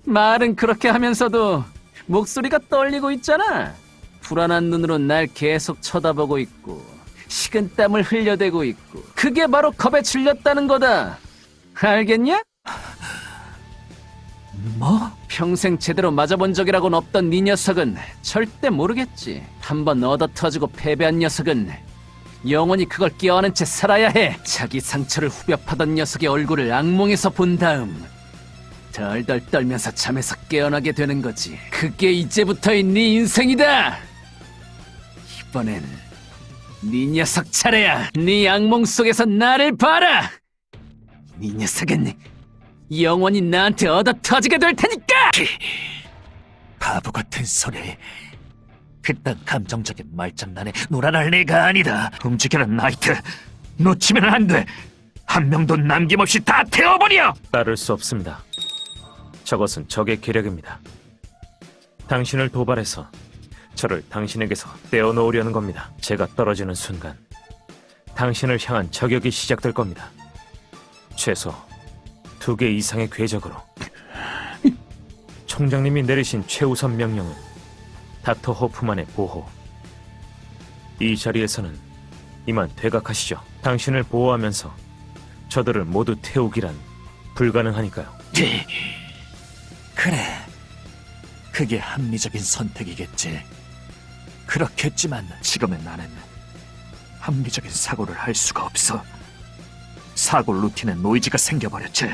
S12: 말은 그렇게 하면서도 목소리가 떨리고 있잖아. 불안한 눈으로 날 계속 쳐다보고 있고 식은땀을 흘려대고 있고 그게 바로 겁에 질렸다는 거다. 알겠냐?
S3: 뭐?
S12: 평생 제대로 맞아본 적이라고는 없던 네 녀석은 절대 모르겠지. 한번 얻어터지고 패배한 녀석은 영원히 그걸 끼어안은 채 살아야 해. 자기 상처를 후벼 파던 녀석의 얼굴을 악몽에서 본 다음 덜덜 떨면서 잠에서 깨어나게 되는 거지. 그게 이제부터의 네 인생이다. 이번엔 네 녀석 차례야. 네 악몽 속에서 나를 봐라. 네 녀석은 영원히 나한테 얻어터지게 될 테니까!
S3: 바보 같은 소리. 그딴 감정적인 말장난에 놀아날 내가 아니다. 움직여라, 나이트. 놓치면 안 돼. 한 명도 남김없이 다 태워버려!
S11: 따를 수 없습니다. 저것은 적의 계략입니다. 당신을 도발해서 저를 당신에게서 떼어놓으려는 겁니다. 제가 떨어지는 순간 당신을 향한 저격이 시작될 겁니다. 최소 2개 이상의 궤적으로. 총장님이 내리신 최우선 명령은 닥터 호프만의 보호. 이 자리에서는 이만 되각하시죠. 당신을 보호하면서 저들을 모두 태우기란 불가능하니까요.
S3: 그래, 그게 합리적인 선택이겠지. 그렇겠지만 지금의 나는 합리적인 사고를 할 수가 없어. 사고 루틴에 노이즈가 생겨버렸지.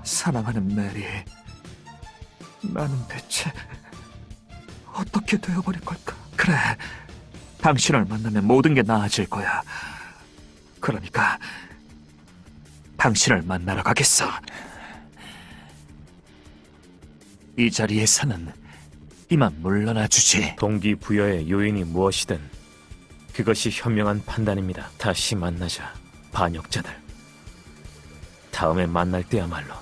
S3: 사랑하는 메리, 나는 대체 어떻게 되어버린 걸까? 그래, 당신을 만나면 모든 게 나아질 거야. 그러니까 당신을 만나러 가겠어. 이 자리에서는 이만 물러나 주지.
S11: 동기부여의 요인이 무엇이든 그것이 현명한 판단입니다. 다시 만나자, 반역자들. 다음에 만날 때야말로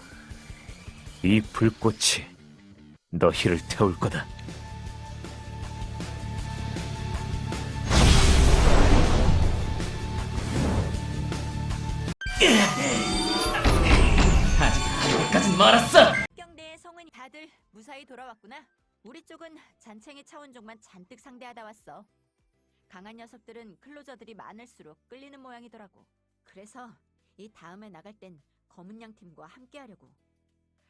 S11: 이 불꽃이 너희를 태울 거다.
S12: 여기까진 멀었어.
S8: 경대의 성은이 다들 무사히 돌아왔구나. 우리 쪽은 잔챙이 차원종만 잔뜩 상대하다 왔어. 강한 녀석들은 클로저들이 많을수록 끌리는 모양이더라고. 그래서 이 다음에 나갈 땐 검은 양 팀과 함께 하려고.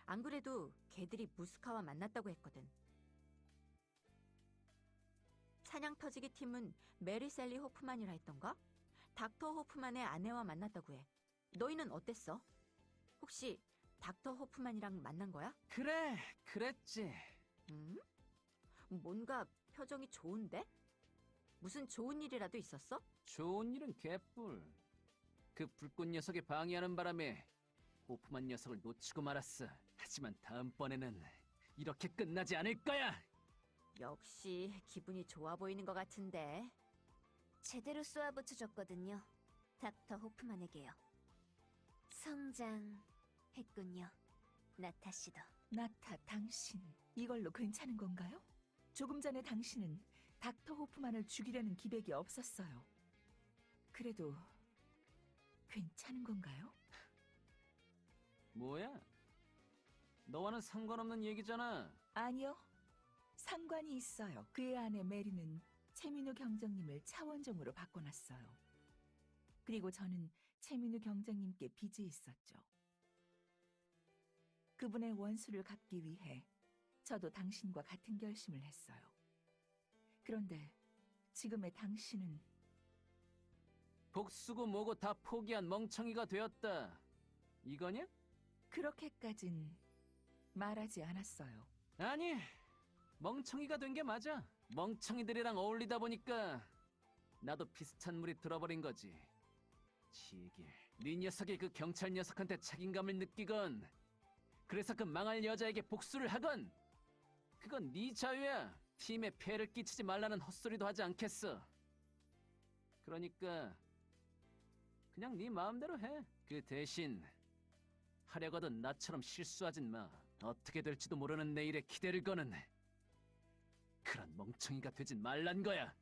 S8: 안 그래도 걔들이 무스카와 만났다고 했거든. 사냥 터지기 팀은 메리 셀리 호프만이라 했던가? 닥터 호프만의 아내와 만났다고 해. 너희는 어땠어? 혹시 닥터 호프만이랑 만난 거야?
S12: 그래, 그랬지.
S8: 뭔가 표정이 좋은데? 무슨 좋은 일이라도 있었어?
S12: 좋은 일은 개뿔. 그 불꽃 녀석이 방해하는 바람에 호프만 녀석을 놓치고 말았어. 하지만 다음번에는 이렇게 끝나지 않을 거야.
S8: 역시 기분이 좋아 보이는 것 같은데.
S6: 제대로 쏘아붙여줬거든요. 닥터 호프만에게요. 성장했군요. 나타 씨도.
S5: 나타, 당신 이걸로 괜찮은 건가요? 조금 전에 당신은 닥터 호프만을 죽이려는 기백이 없었어요. 그래도 괜찮은 건가요?
S12: 뭐야? 너와는 상관없는 얘기잖아.
S5: 아니요. 상관이 있어요. 그의 아내 메리는 최민우 경정님을 차원종으로 바꿔놨어요. 그리고 저는 최민우 경정님께 빚이 있었죠. 그분의 원수를 갚기 위해 저도 당신과 같은 결심을 했어요. 그런데 지금의 당신은
S12: 복수고 뭐고 다 포기한 멍청이가 되었다. 이거냐?
S5: 그렇게까진 말하지 않았어요.
S12: 아니, 멍청이가 된 게 맞아. 멍청이들이랑 어울리다 보니까 나도 비슷한 물이 들어버린 거지. 지길, 네 녀석이 그 경찰 녀석한테 책임감을 느끼건, 그래서 그 망할 여자에게 복수를 하건, 그건 네 자유야. 팀에 폐를 끼치지 말라는 헛소리도 하지 않겠어. 그러니까 그냥 네 마음대로 해. 그 대신 하려거든 나처럼 실수하진 마. 어떻게 될지도 모르는 내일에 기대를 거는 그런 멍청이가 되진 말란 거야.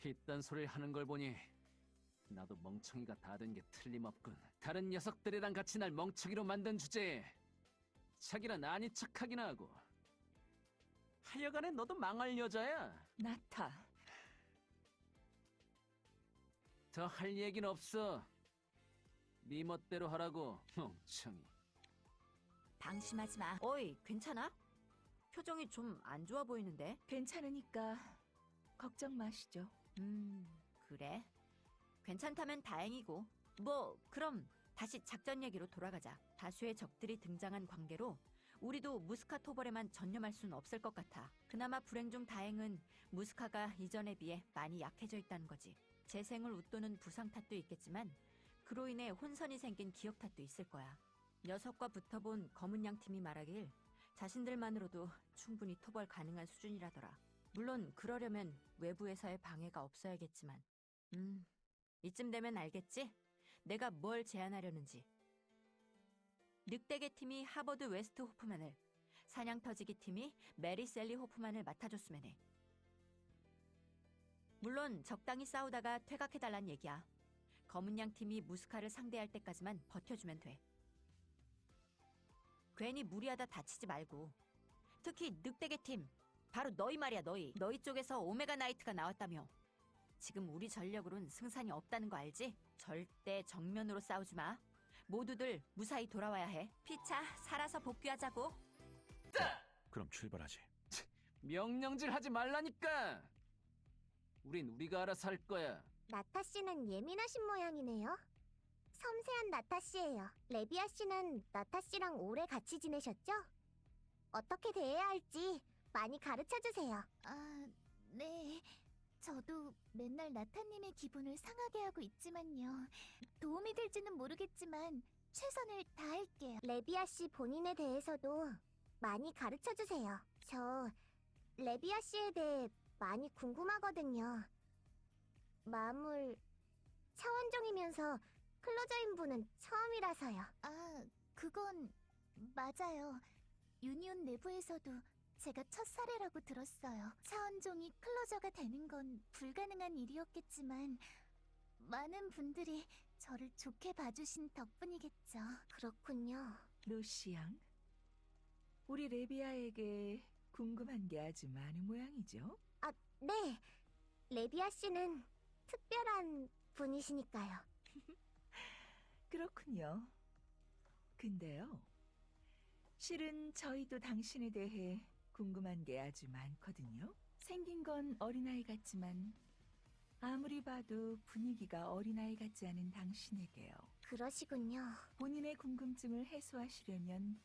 S12: 이딴 소리를 하는 걸 보니 나도 멍청이가 다 된 게 틀림없군. 다른 녀석들이랑 같이 날 멍청이로 만든 주제에 자기는 아닌 척하기나 하고. 하여간에 너도 망할 여자야.
S5: 나타.
S12: 더 할 얘기는 없어. 네 멋대로 하라고, 멍청이.
S8: 방심하지 마. 어이, 괜찮아? 표정이 좀 안 좋아 보이는데?
S5: 괜찮으니까 걱정 마시죠.
S8: 그래. 괜찮다면 다행이고. 뭐, 그럼 다시 작전 얘기로 돌아가자. 다수의 적들이 등장한 관계로 우리도 무스카 토벌에만 전념할 수는 없을 것 같아. 그나마 불행 중 다행은 무스카가 이전에 비해 많이 약해져 있다는 거지. 재생을 웃도는 부상 탓도 있겠지만 그로 인해 혼선이 생긴 기억 탓도 있을 거야. 녀석과 붙어본 검은 양 팀이 말하길 자신들만으로도 충분히 토벌 가능한 수준이라더라. 물론 그러려면 외부에서의 방해가 없어야겠지만. 이쯤 되면 알겠지? 내가 뭘 제안하려는지. 늑대계 팀이 하버드 웨스트 호프만을, 사냥 터지기 팀이 메리 셀리 호프만을 맡아줬으면 해. 물론 적당히 싸우다가 퇴각해달란 얘기야. 검은 양 팀이 무스카를 상대할 때까지만 버텨주면 돼. 괜히 무리하다 다치지 말고. 특히 늑대계 팀, 바로 너희 말이야, 너희. 너희 쪽에서 오메가 나이트가 나왔다며. 지금 우리 전력으론 승산이 없다는 거 알지? 절대 정면으로 싸우지 마. 모두들 무사히 돌아와야 해. 피차, 살아서 복귀하자고.
S7: 그럼 출발하지.
S12: 명령질 하지 말라니까. 우린 우리가 알아서 할 거야.
S6: 나타 씨는 예민하신 모양이네요. 섬세한 나타 씨예요. 레비아 씨는 나타 씨랑 오래 같이 지내셨죠? 어떻게 대해야 할지 많이 가르쳐 주세요. 아, 네. 저도 맨날 나타님의 기분을 상하게 하고 있지만요. 도움이 될지는 모르겠지만 최선을 다할게요. 레비아 씨 본인에 대해서도 많이 가르쳐 주세요. 저 레비아 씨에 대해 많이 궁금하거든요. 마물 차원종이면서 클로저인 분은 처음이라서요. 아, 그건 맞아요. 유니온 내부에서도 제가 첫 사례라고 들었어요. 차원종이 클로저가 되는 건 불가능한 일이었겠지만 많은 분들이 저를 좋게 봐주신 덕분이겠죠. 그렇군요.
S5: 루시 양, 우리 레비아에게 궁금한 게 아주 많은 모양이죠?
S6: 아, 네. 레비아 씨는 특별한 분이시니까요.
S5: 그렇군요. 근데요, 실은 저희도 당신에 대해 궁금한 게 아주 많거든요. 생긴 건 어린아이 같지만 아무리 봐도 분위기가 어린아이 같지 않은 당신에게요.
S6: 그러시군요.
S5: 본인의 궁금증을 해소하시려면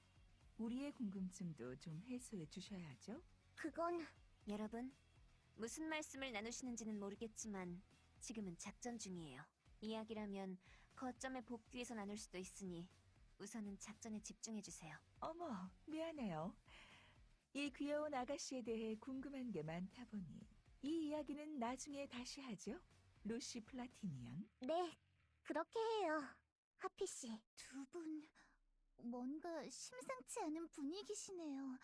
S5: 우리의 궁금증도 좀 해소해 주셔야죠.
S6: 그건
S4: 여러분, 무슨 말씀을 나누시는지는 모르겠지만 지금은 작전 중이에요. 이야기라면 거점에 복귀해서 나눌 수도 있으니 우선은 작전에 집중해주세요.
S5: 어머, 미안해요. 이 귀여운 아가씨에 대해 궁금한 게 많다 보니 이 이야기는 나중에 다시 하죠. 루시 플라티니 양.
S6: 네, 그렇게 해요. 하피 씨. 두 분 뭔가 심상치 않은 분위기시네요.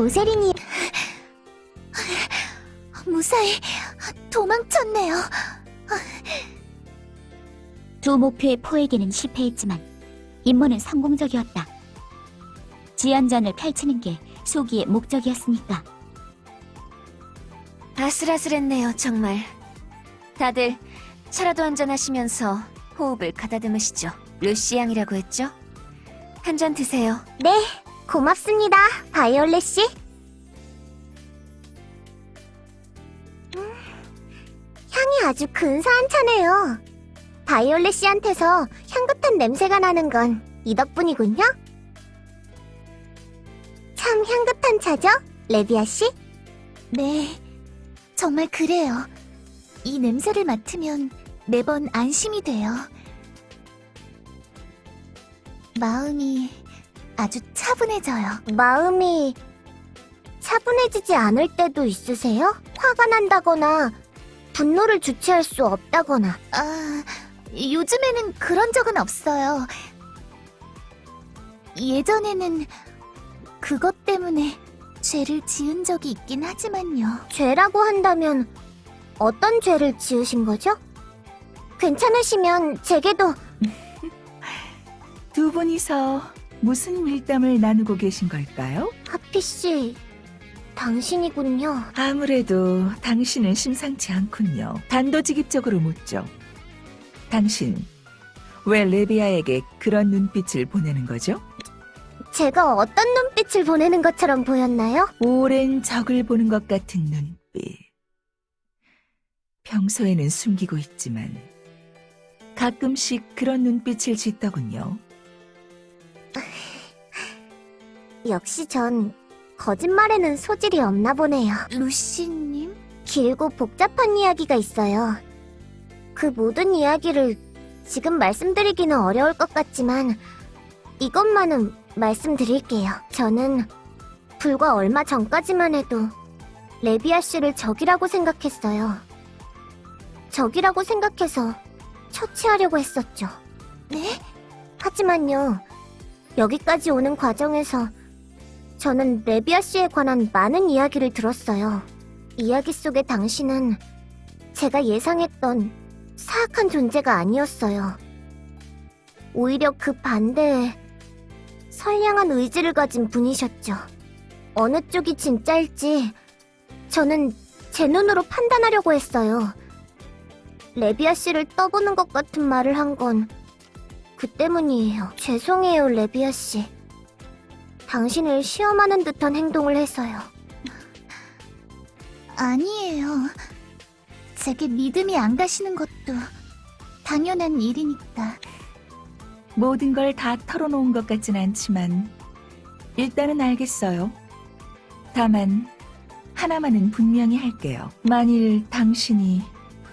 S6: 오세린이 무사히 도망쳤네요. 두 목표의 포획에는 실패했지만 임무는 성공적이었다. 지안전을 펼치는 게 소기의 목적이었으니까.
S4: 아슬아슬했네요, 정말. 다들 차라도 한잔하시면서 호흡을 가다듬으시죠. 루시 양이라고 했죠? 한 잔 드세요.
S6: 네, 고맙습니다, 바이올렛 씨. 향이 아주 근사한 차네요. 바이올렛 씨한테서 향긋한 냄새가 나는 건 이 덕분이군요. 참 향긋한 차죠, 레비아 씨? 네, 정말 그래요. 이 냄새를 맡으면 매번 안심이 돼요. 마음이 아주 차분해져요. 마음이 차분해지지 않을 때도 있으세요? 화가 난다거나 분노를 주체할 수 없다거나. 요즘에는 그런 적은 없어요. 예전에는 그것 때문에 죄를 지은 적이 있긴 하지만요. 죄라고 한다면 어떤 죄를 지으신 거죠? 괜찮으시면 제게도.
S5: 두 분이서 무슨 밀담을 나누고 계신 걸까요?
S6: 하피 씨, 당신이군요.
S5: 아무래도 당신은 심상치 않군요. 단도직입적으로 묻죠. 당신, 왜 레비아에게 그런 눈빛을 보내는 거죠?
S6: 제가 어떤 눈빛을 보내는 것처럼 보였나요?
S5: 오랜 적을 보는 것 같은 눈빛. 평소에는 숨기고 있지만 가끔씩 그런 눈빛을 짓더군요.
S6: 역시 전 거짓말에는 소질이 없나 보네요. 루시님? 길고 복잡한 이야기가 있어요. 그 모든 이야기를 지금 말씀드리기는 어려울 것 같지만 이것만은 말씀드릴게요. 저는 불과 얼마 전까지만 해도 레비아 씨를 적이라고 생각했어요. 적이라고 생각해서 처치하려고 했었죠. 네? 하지만요, 여기까지 오는 과정에서 저는 레비아 씨에 관한 많은 이야기를 들었어요. 이야기 속의 당신은 제가 예상했던 사악한 존재가 아니었어요. 오히려 그 반대에 선량한 의지를 가진 분이셨죠. 어느 쪽이 진짜일지 저는 제 눈으로 판단하려고 했어요. 레비아 씨를 떠보는 것 같은 말을 한 건 그 때문이에요. 죄송해요, 레비아 씨. 당신을 시험하는 듯한 행동을 해서요. 아니에요. 제게 믿음이 안 가시는 것도 당연한 일이니까.
S5: 모든 걸 다 털어놓은 것 같진 않지만 일단은 알겠어요. 다만 하나만은 분명히 할게요. 만일 당신이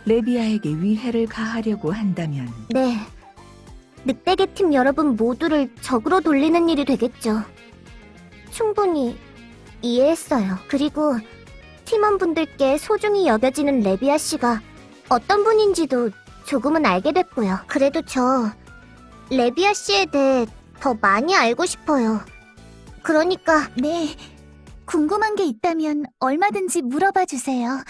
S5: 레비아에게 위해를 가하려고 한다면
S6: 네. 늑대계 팀 여러분 모두를 적으로 돌리는 일이 되겠죠. 충분히 이해했어요. 그리고 팀원분들께 소중히 여겨지는 레비아 씨가 어떤 분인지도 조금은 알게 됐고요. 그래도 저 레비아 씨에 대해 더 많이 알고 싶어요. 그러니까 네, 궁금한 게 있다면 얼마든지 물어봐 주세요.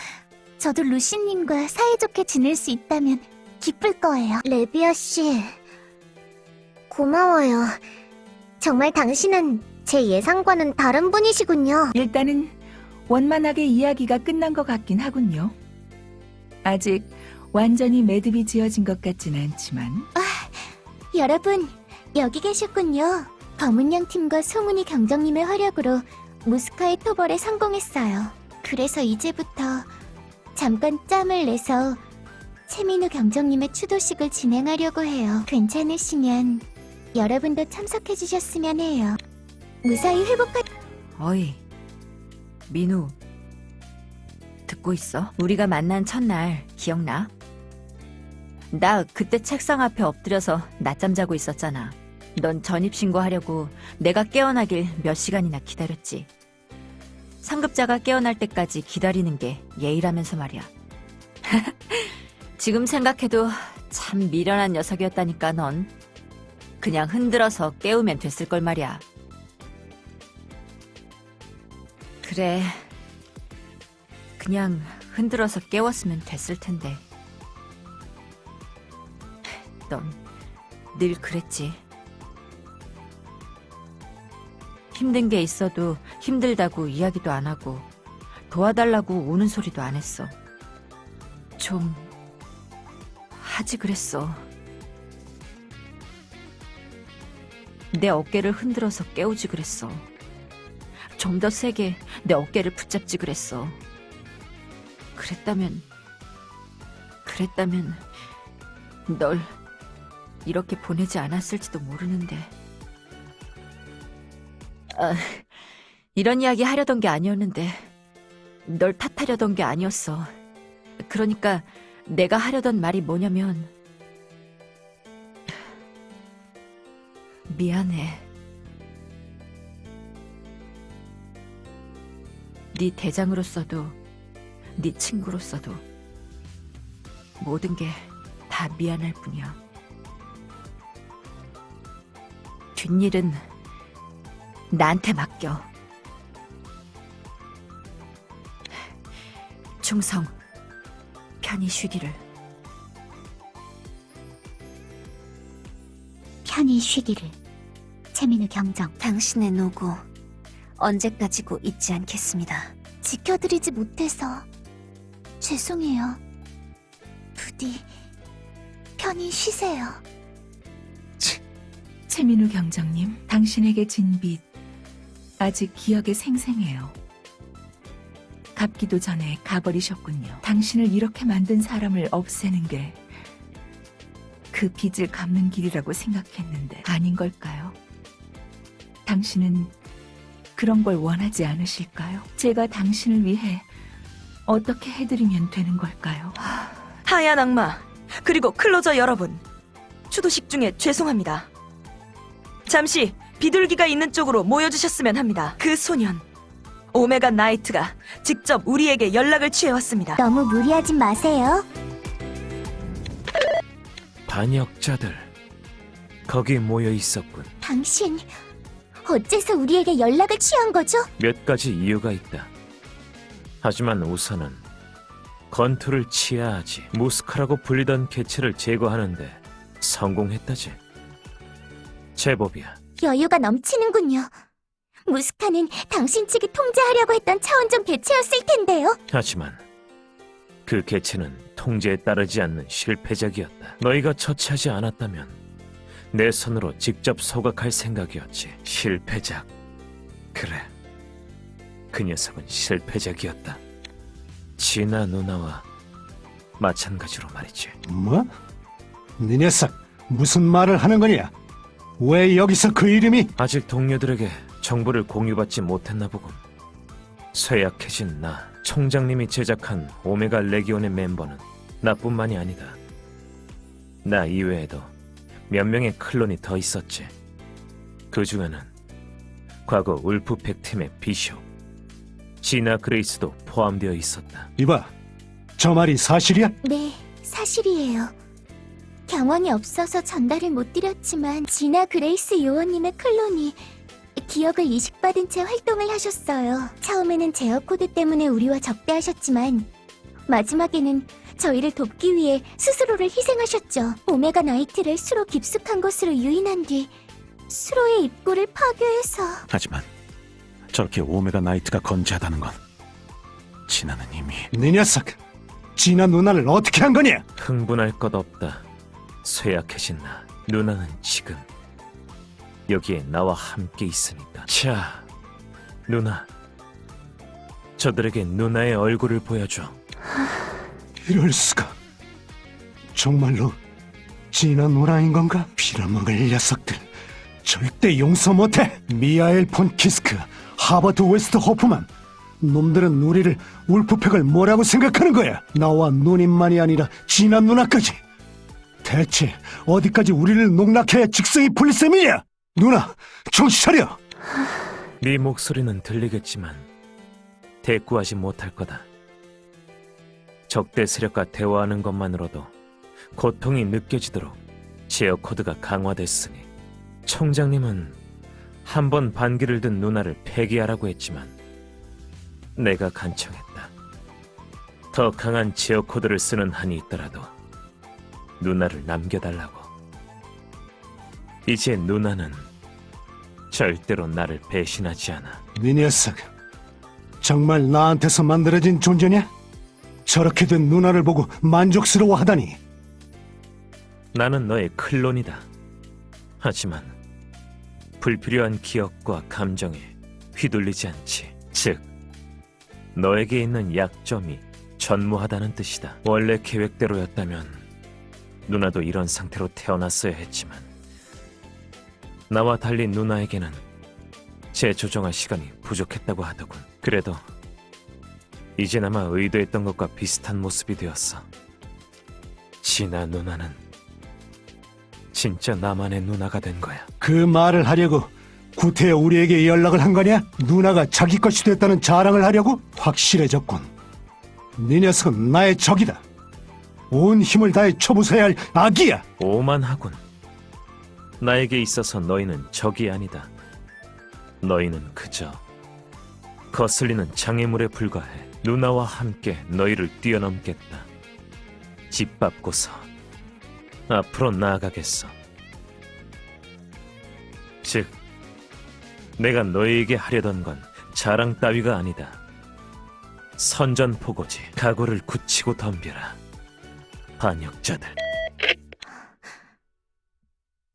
S6: 저도 루시님과 사이좋게 지낼 수 있다면 기쁠 거예요. 레비아 씨, 고마워요. 정말 당신은 제 예상과는 다른 분이시군요.
S5: 일단은 원만하게 이야기가 끝난 것 같긴 하군요. 아직 완전히 매듭이 지어진 것 같진 않지만
S6: 여러분, 여기 계셨군요. 검은양 팀과 송은이 경정님의 활약으로 무스카의 토벌에 성공했어요. 그래서 이제부터 잠깐 짬을 내서 채민우 경정님의 추도식을 진행하려고 해요. 괜찮으시면 여러분도 참석해주셨으면 해요. 무사히 회복할...
S8: 어이, 민우. 듣고 있어? 우리가 만난 첫날 기억나? 나 그때 책상 앞에 엎드려서 낮잠 자고 있었잖아. 넌 전입신고하려고 내가 깨어나길 몇 시간이나 기다렸지. 상급자가 깨어날 때까지 기다리는 게 예의라면서 말이야. 지금 생각해도 참 미련한 녀석이었다니까 넌. 그냥 흔들어서 깨우면 됐을걸 말이야. 그래. 그냥 흔들어서 깨웠으면 됐을 텐데. 넌 늘 그랬지. 힘든 게 있어도 힘들다고 이야기도 안 하고 도와달라고 우는 소리도 안 했어. 좀 하지 그랬어. 내 어깨를 흔들어서 깨우지 그랬어. 좀 더 세게 내 어깨를 붙잡지 그랬어. 그랬다면 널 이렇게 보내지 않았을지도 모르는데. 이런 이야기 하려던 게 아니었는데 널 탓하려던 게 아니었어. 그러니까 내가 하려던 말이 뭐냐면 미안해. 네 대장으로서도 네 친구로서도 모든 게 다 미안할 뿐이야. 뒷일은 나한테 맡겨. 충성, 편히 쉬기를.
S6: 편히 쉬기를. 최민우 경정.
S4: 당신의 노고 언제까지고 잊지 않겠습니다.
S6: 지켜드리지 못해서 죄송해요. 부디 편히 쉬세요.
S5: 최민우 경정님, 당신에게 진 빚 아직 기억에 생생해요. 갚기도 전에 가버리셨군요. 당신을 이렇게 만든 사람을 없애는 게 그 빚을 갚는 길이라고 생각했는데 아닌 걸까요? 당신은 그런 걸 원하지 않으실까요? 제가 당신을 위해 어떻게 해드리면 되는 걸까요?
S10: 하얀 악마, 그리고 클로저 여러분. 추도식 중에 죄송합니다. 잠시 비둘기가 있는 쪽으로 모여주셨으면 합니다. 그 소년, 오메가 나이트가 직접 우리에게 연락을 취해왔습니다.
S6: 너무 무리하진 마세요.
S11: 반역자들 거기 모여 있었군.
S6: 당신 어째서 우리에게 연락을 취한 거죠?
S11: 몇 가지 이유가 있다. 하지만 우선은 건투를 치야 하지. 무스카라고 불리던 개체를 제거하는데 성공했다지. 제법이야.
S6: 여유가 넘치는군요. 무스카는 당신 측이 통제하려고 했던 차원종 개체였을 텐데요.
S11: 하지만 그 개체는 통제에 따르지 않는 실패작이었다. 너희가 처치하지 않았다면 내 손으로 직접 소각할 생각이었지. 실패작. 그래. 그 녀석은 실패작이었다. 진아 누나와 마찬가지로 말이지.
S13: 뭐? 네 녀석 무슨 말을 하는 거냐? 왜 여기서 그 이름이?
S11: 아직 동료들에게 정보를 공유받지 못했나 보군. 쇠약해진 나, 총장님이 제작한 오메가 레기온의 멤버는 나뿐만이 아니다. 나 이외에도 몇 명의 클론이 더 있었지. 그 중에는 과거 울프팩 팀의 비숍, 지나 그레이스도 포함되어 있었다.
S13: 이봐, 저 말이 사실이야?
S6: 네, 사실이에요. 경황이 없어서 전달을 못 드렸지만 지나 그레이스 요원님의 클론이 기억을 이식받은 채 활동을 하셨어요. 처음에는 제어 코드 때문에 우리와 적대하셨지만 마지막에는 저희를 돕기 위해 스스로를 희생하셨죠. 오메가 나이트를 수로 깊숙한 곳으로 유인한 뒤 수로의 입구를 파괴해서.
S7: 하지만 저렇게 오메가 나이트가 건재하다는 건 진아는 이미
S13: 네 녀석, 진아 누나를 어떻게 한 거냐?
S11: 흥분할 것 없다. 쇠약해진 나, 누나는 지금 여기에 나와 함께 있으니까. 자, 누나. 저들에게 누나의 얼굴을 보여줘.
S13: 이럴 수가. 정말로 진아 누나인 건가? 빌어먹을 녀석들. 절대 용서 못해. 미하엘 폰 키스크, 하버트 웨스트 호프만. 놈들은 우리를 울프팩을 뭐라고 생각하는 거야? 나와 누님만이 아니라 진아 누나까지. 대체 어디까지 우리를 농락해야 직성이 풀릴 셈이냐? 누나, 정신 차려!
S11: 네 목소리는 들리겠지만 대꾸하지 못할 거다. 적대 세력과 대화하는 것만으로도 고통이 느껴지도록 제어 코드가 강화됐으니 총장님은 한 번 반기를 든 누나를 폐기하라고 했지만 내가 간청했다. 더 강한 제어 코드를 쓰는 한이 있더라도 누나를 남겨달라고. 이제 누나는 절대로 나를 배신하지 않아.
S13: 네 녀석, 정말 나한테서 만들어진 존재냐? 저렇게 된 누나를 보고 만족스러워하다니.
S11: 나는 너의 클론이다. 하지만 불필요한 기억과 감정에 휘둘리지 않지. 즉, 너에게 있는 약점이 전무하다는 뜻이다. 원래 계획대로였다면 누나도 이런 상태로 태어났어야 했지만 나와 달리 누나에게는 재조정할 시간이 부족했다고 하더군. 그래도 이제나마 의도했던 것과 비슷한 모습이 되었어. 진아 누나는 진짜 나만의 누나가 된 거야.
S13: 그 말을 하려고 구태여 우리에게 연락을 한 거냐? 누나가 자기 것이 됐다는 자랑을 하려고? 확실해졌군. 네 녀석은 나의 적이다. 온 힘을 다해 쳐부숴야 할 악이야.
S11: 오만하군. 나에게 있어서 너희는 적이 아니다. 너희는 그저 거슬리는 장애물에 불과해. 누나와 함께 너희를 뛰어넘겠다. 짓밟고서 앞으로 나아가겠어. 즉, 내가 너희에게 하려던 건 자랑 따위가 아니다. 선전포고지. 각오를 굳히고 덤벼라. 반역자들.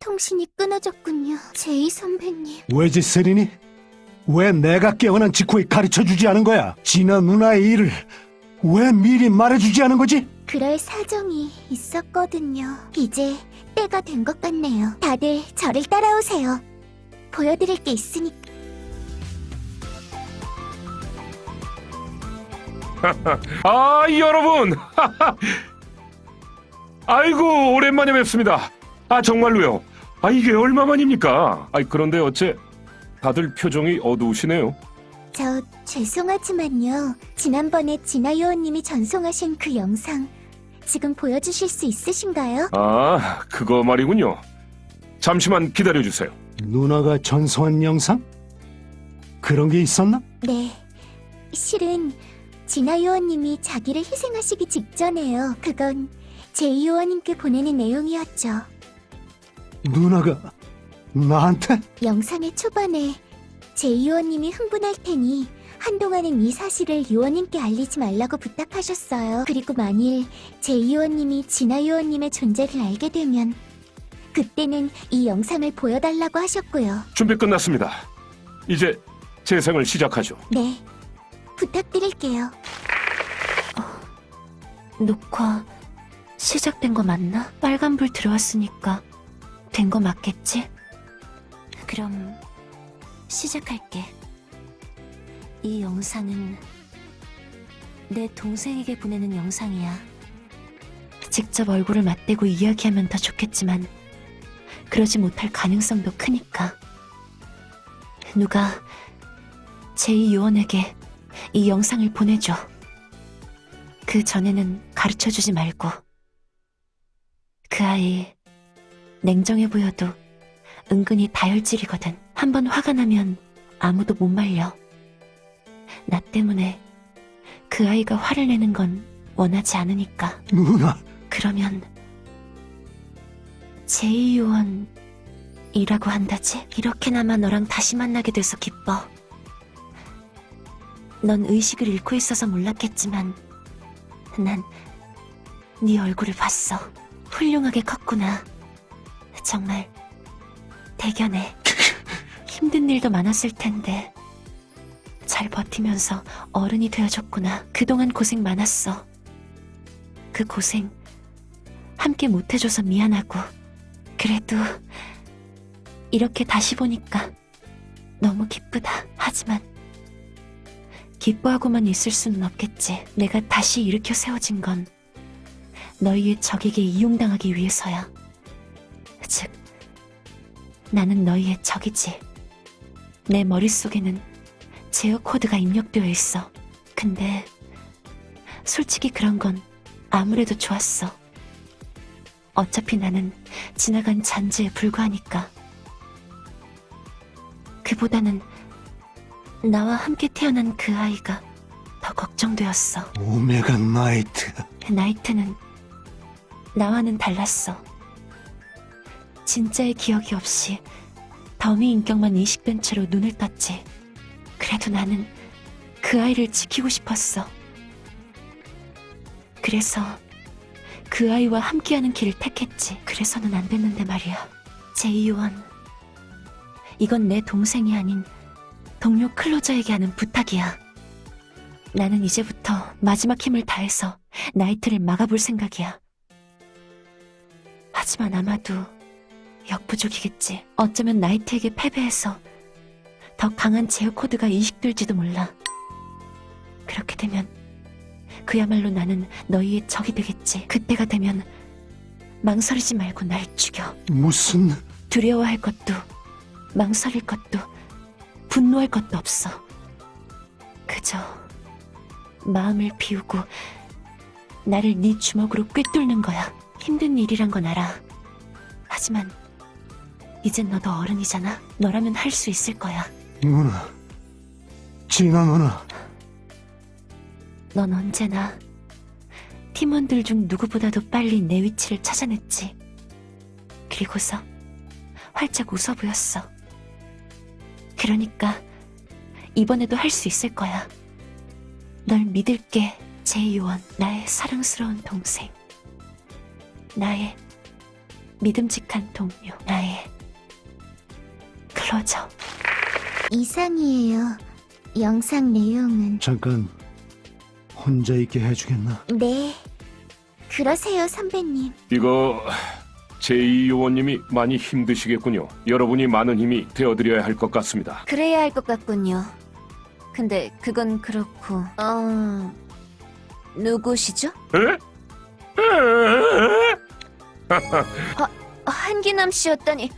S6: 통신이 끊어졌군요. 제이 선배님.
S13: 왜 짓세리니? 왜 내가 깨어난 직후에 가르쳐주지 않은 거야? 진아 누나의 일을 왜 미리 말해주지 않은 거지?
S6: 그럴 사정이 있었거든요. 이제 때가 된 것 같네요. 다들 저를 따라오세요. 보여드릴 게 있으니까.
S14: 아, 여러분! 아이고, 오랜만에 뵙습니다. 아, 정말로요. 아, 이게 얼마만입니까? 아, 그런데 어째 다들 표정이 어두우시네요.
S6: 저 죄송하지만요. 지난번에 진아 요원님이 전송하신 그 영상 지금 보여주실 수 있으신가요?
S14: 아, 그거 말이군요. 잠시만 기다려주세요.
S13: 누나가 전송한 영상? 그런 게 있었나?
S6: 네. 실은 진아 요원님이 자기를 희생하시기 직전에요. 그건 제이 요원님께 보내는 내용이었죠.
S13: 누나가 나한테?
S6: 영상의 초반에 제이 요원님이 흥분할 테니 한동안은 이 사실을 요원님께 알리지 말라고 부탁하셨어요. 그리고 만일 제이 요원님이 진아 요원님의 존재를 알게 되면 그때는 이 영상을 보여달라고 하셨고요.
S14: 준비 끝났습니다. 이제 재생을 시작하죠.
S6: 네, 부탁드릴게요.
S2: 녹화 시작된 거 맞나? 빨간불 들어왔으니까 된 거 맞겠지? 그럼 시작할게. 이 영상은 내 동생에게 보내는 영상이야. 직접 얼굴을 맞대고 이야기하면 더 좋겠지만 그러지 못할 가능성도 크니까. 누가 제이 요원에게 이 영상을 보내줘. 그 전에는 가르쳐주지 말고. 그 아이 냉정해 보여도 은근히 다혈질이거든. 한번 화가 나면 아무도 못 말려. 나 때문에 그 아이가 화를 내는 건 원하지 않으니까.
S13: 누나.
S2: 그러면 제이 요원이라고 한다지? 이렇게나마 너랑 다시 만나게 돼서 기뻐. 넌 의식을 잃고 있어서 몰랐겠지만 난 네 얼굴을 봤어. 훌륭하게 컸구나. 정말 대견해. 힘든 일도 많았을 텐데 잘 버티면서 어른이 되어줬구나. 그동안 고생 많았어. 그 고생 함께 못해줘서 미안하고, 그래도 이렇게 다시 보니까 너무 기쁘다. 하지만 기뻐하고만 있을 수는 없겠지. 내가 다시 일으켜 세워진 건 너희의 적에게 이용당하기 위해서야. 즉, 나는 너희의 적이지. 내 머릿속에는 제어 코드가 입력되어 있어. 근데 솔직히 그런 건 아무래도 좋았어. 어차피 나는 지나간 잔재에 불과하니까. 그보다는 나와 함께 태어난 그 아이가 걱정되었어.
S13: 오메가 나이트.
S2: 나이트는 나와는 달랐어. 진짜의 기억이 없이 더미 인격만 인식된 채로 눈을 떴지. 그래도 나는 그 아이를 지키고 싶었어. 그래서 그 아이와 함께하는 길을 택했지. 그래서는 안 됐는데 말이야. 제이원, 이건 내 동생이 아닌 동료 클로저에게 하는 부탁이야. 나는 이제부터 마지막 힘을 다해서 나이트를 막아볼 생각이야. 하지만 아마도 역부족이겠지. 어쩌면 나이트에게 패배해서 더 강한 제어 코드가 인식될지도 몰라. 그렇게 되면 그야말로 나는 너희의 적이 되겠지. 그때가 되면 망설이지 말고 날 죽여.
S13: 무슨...
S2: 두려워할 것도 망설일 것도 분노할 것도 없어. 그저 마음을 비우고 나를 네 주먹으로 꿰뚫는 거야. 힘든 일이란 건 알아. 하지만 이젠 너도 어른이잖아. 너라면 할 수 있을 거야.
S13: 누나, 진아 누나.
S2: 넌 언제나 팀원들 중 누구보다도 빨리 내 위치를 찾아냈지. 그리고서 활짝 웃어 보였어. 그러니까 이번에도 할 수 있을 거야. 널 믿을게, 제이원. 나의 사랑스러운 동생. 나의 믿음직한 동료. 나의 클로저.
S6: 이상이에요. 영상 내용은.
S13: 잠깐 혼자 있게 해주겠나?
S6: 네. 그러세요, 선배님.
S14: 이거 제2 요원님이 많이 힘드시겠군요. 여러분이 많은 힘이 되어드려야 할 것 같습니다.
S4: 그래야 할 것 같군요. 근데 그건 그렇고, 누구시죠?
S14: 에?
S4: 한기남 씨였다니.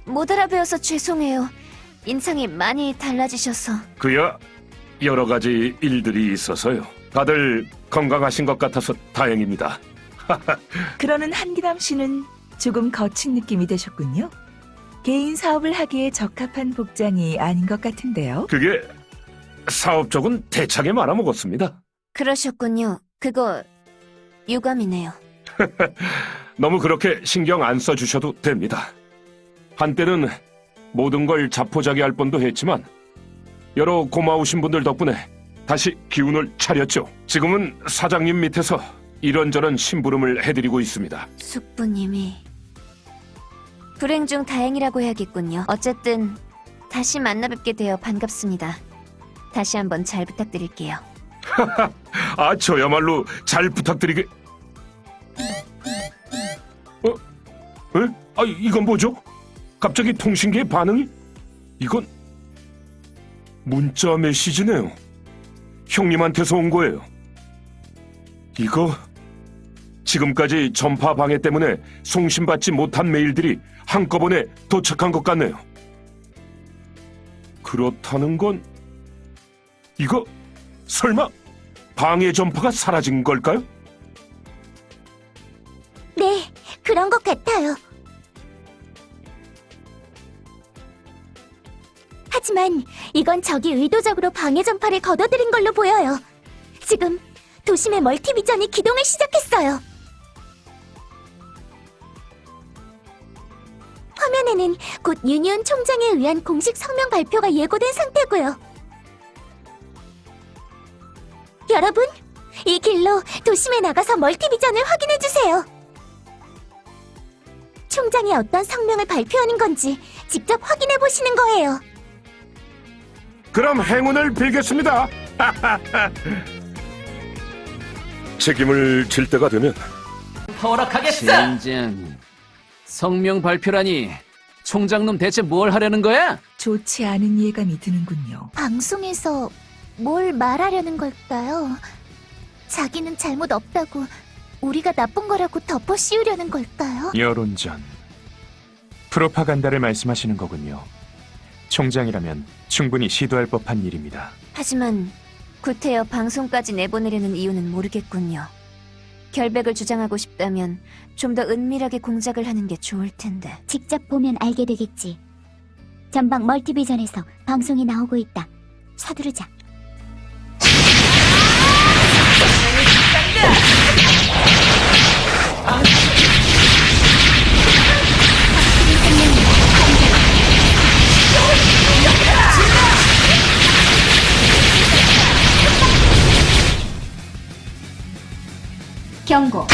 S4: 못 알아뵈어서 죄송해요. 인상이 많이 달라지셔서.
S14: 그야 여러 가지 일들이 있어서요. 다들 건강하신 것 같아서 다행입니다.
S5: 그러는 한기남 씨는 조금 거친 느낌이 되셨군요. 개인 사업을 하기에 적합한 복장이 아닌 것 같은데요.
S14: 그게 사업 쪽은 대차게 말아먹었습니다.
S4: 그러셨군요. 그거 유감이네요.
S14: 너무 그렇게 신경 안 써주셔도 됩니다. 한때는 모든 걸 자포자기할 뻔도 했지만 여러 고마우신 분들 덕분에 다시 기운을 차렸죠. 지금은 사장님 밑에서 이런저런 심부름을 해드리고 있습니다.
S4: 숙부님이 불행 중 다행이라고 해야겠군요. 어쨌든 다시 만나 뵙게 되어 반갑습니다. 다시 한번 잘 부탁드릴게요.
S14: 아, 저야말로 잘 부탁드리게... 에? 아, 이건 뭐죠? 갑자기 통신기의 반응이? 이건 문자 메시지네요. 형님한테서 온 거예요. 이거 지금까지 전파 방해 때문에 송신받지 못한 메일들이 한꺼번에 도착한 것 같네요. 그렇다는 건 이거 설마 방해 전파가 사라진 걸까요?
S6: 네, 그런 것 같아요. 하지만 이건 적이 의도적으로 방해 전파를 걷어들인 걸로 보여요. 지금 도심의 멀티비전이 기동을 시작했어요. 화면에는 곧 유니온 총장에 의한 공식 성명 발표가 예고된 상태고요. 여러분, 이 길로 도심에 나가서 멀티비전을 확인해주세요. 총장이 어떤 성명을 발표하는 건지 직접 확인해보시는 거예요.
S14: 그럼 행운을 빌겠습니다. 책임을 질 때가 되면
S12: 허락하겠어. 젠장. 성명 발표라니. 총장놈 대체 뭘 하려는 거야?
S5: 좋지 않은 예감이 드는군요.
S6: 방송에서 뭘 말하려는 걸까요? 자기는 잘못 없다고 우리가 나쁜 거라고 덮어 씌우려는 걸까요?
S1: 여론전. 프로파간다를 말씀하시는 거군요. 총장이라면 충분히 시도할 법한 일입니다.
S4: 하지만 구태여 방송까지 내보내려는 이유는 모르겠군요. 결백을 주장하고 싶다면 좀 더 은밀하게 공작을 하는 게 좋을 텐데.
S6: 직접 보면 알게 되겠지. 전방 멀티비전에서 방송이 나오고 있다. 서두르자. 경고.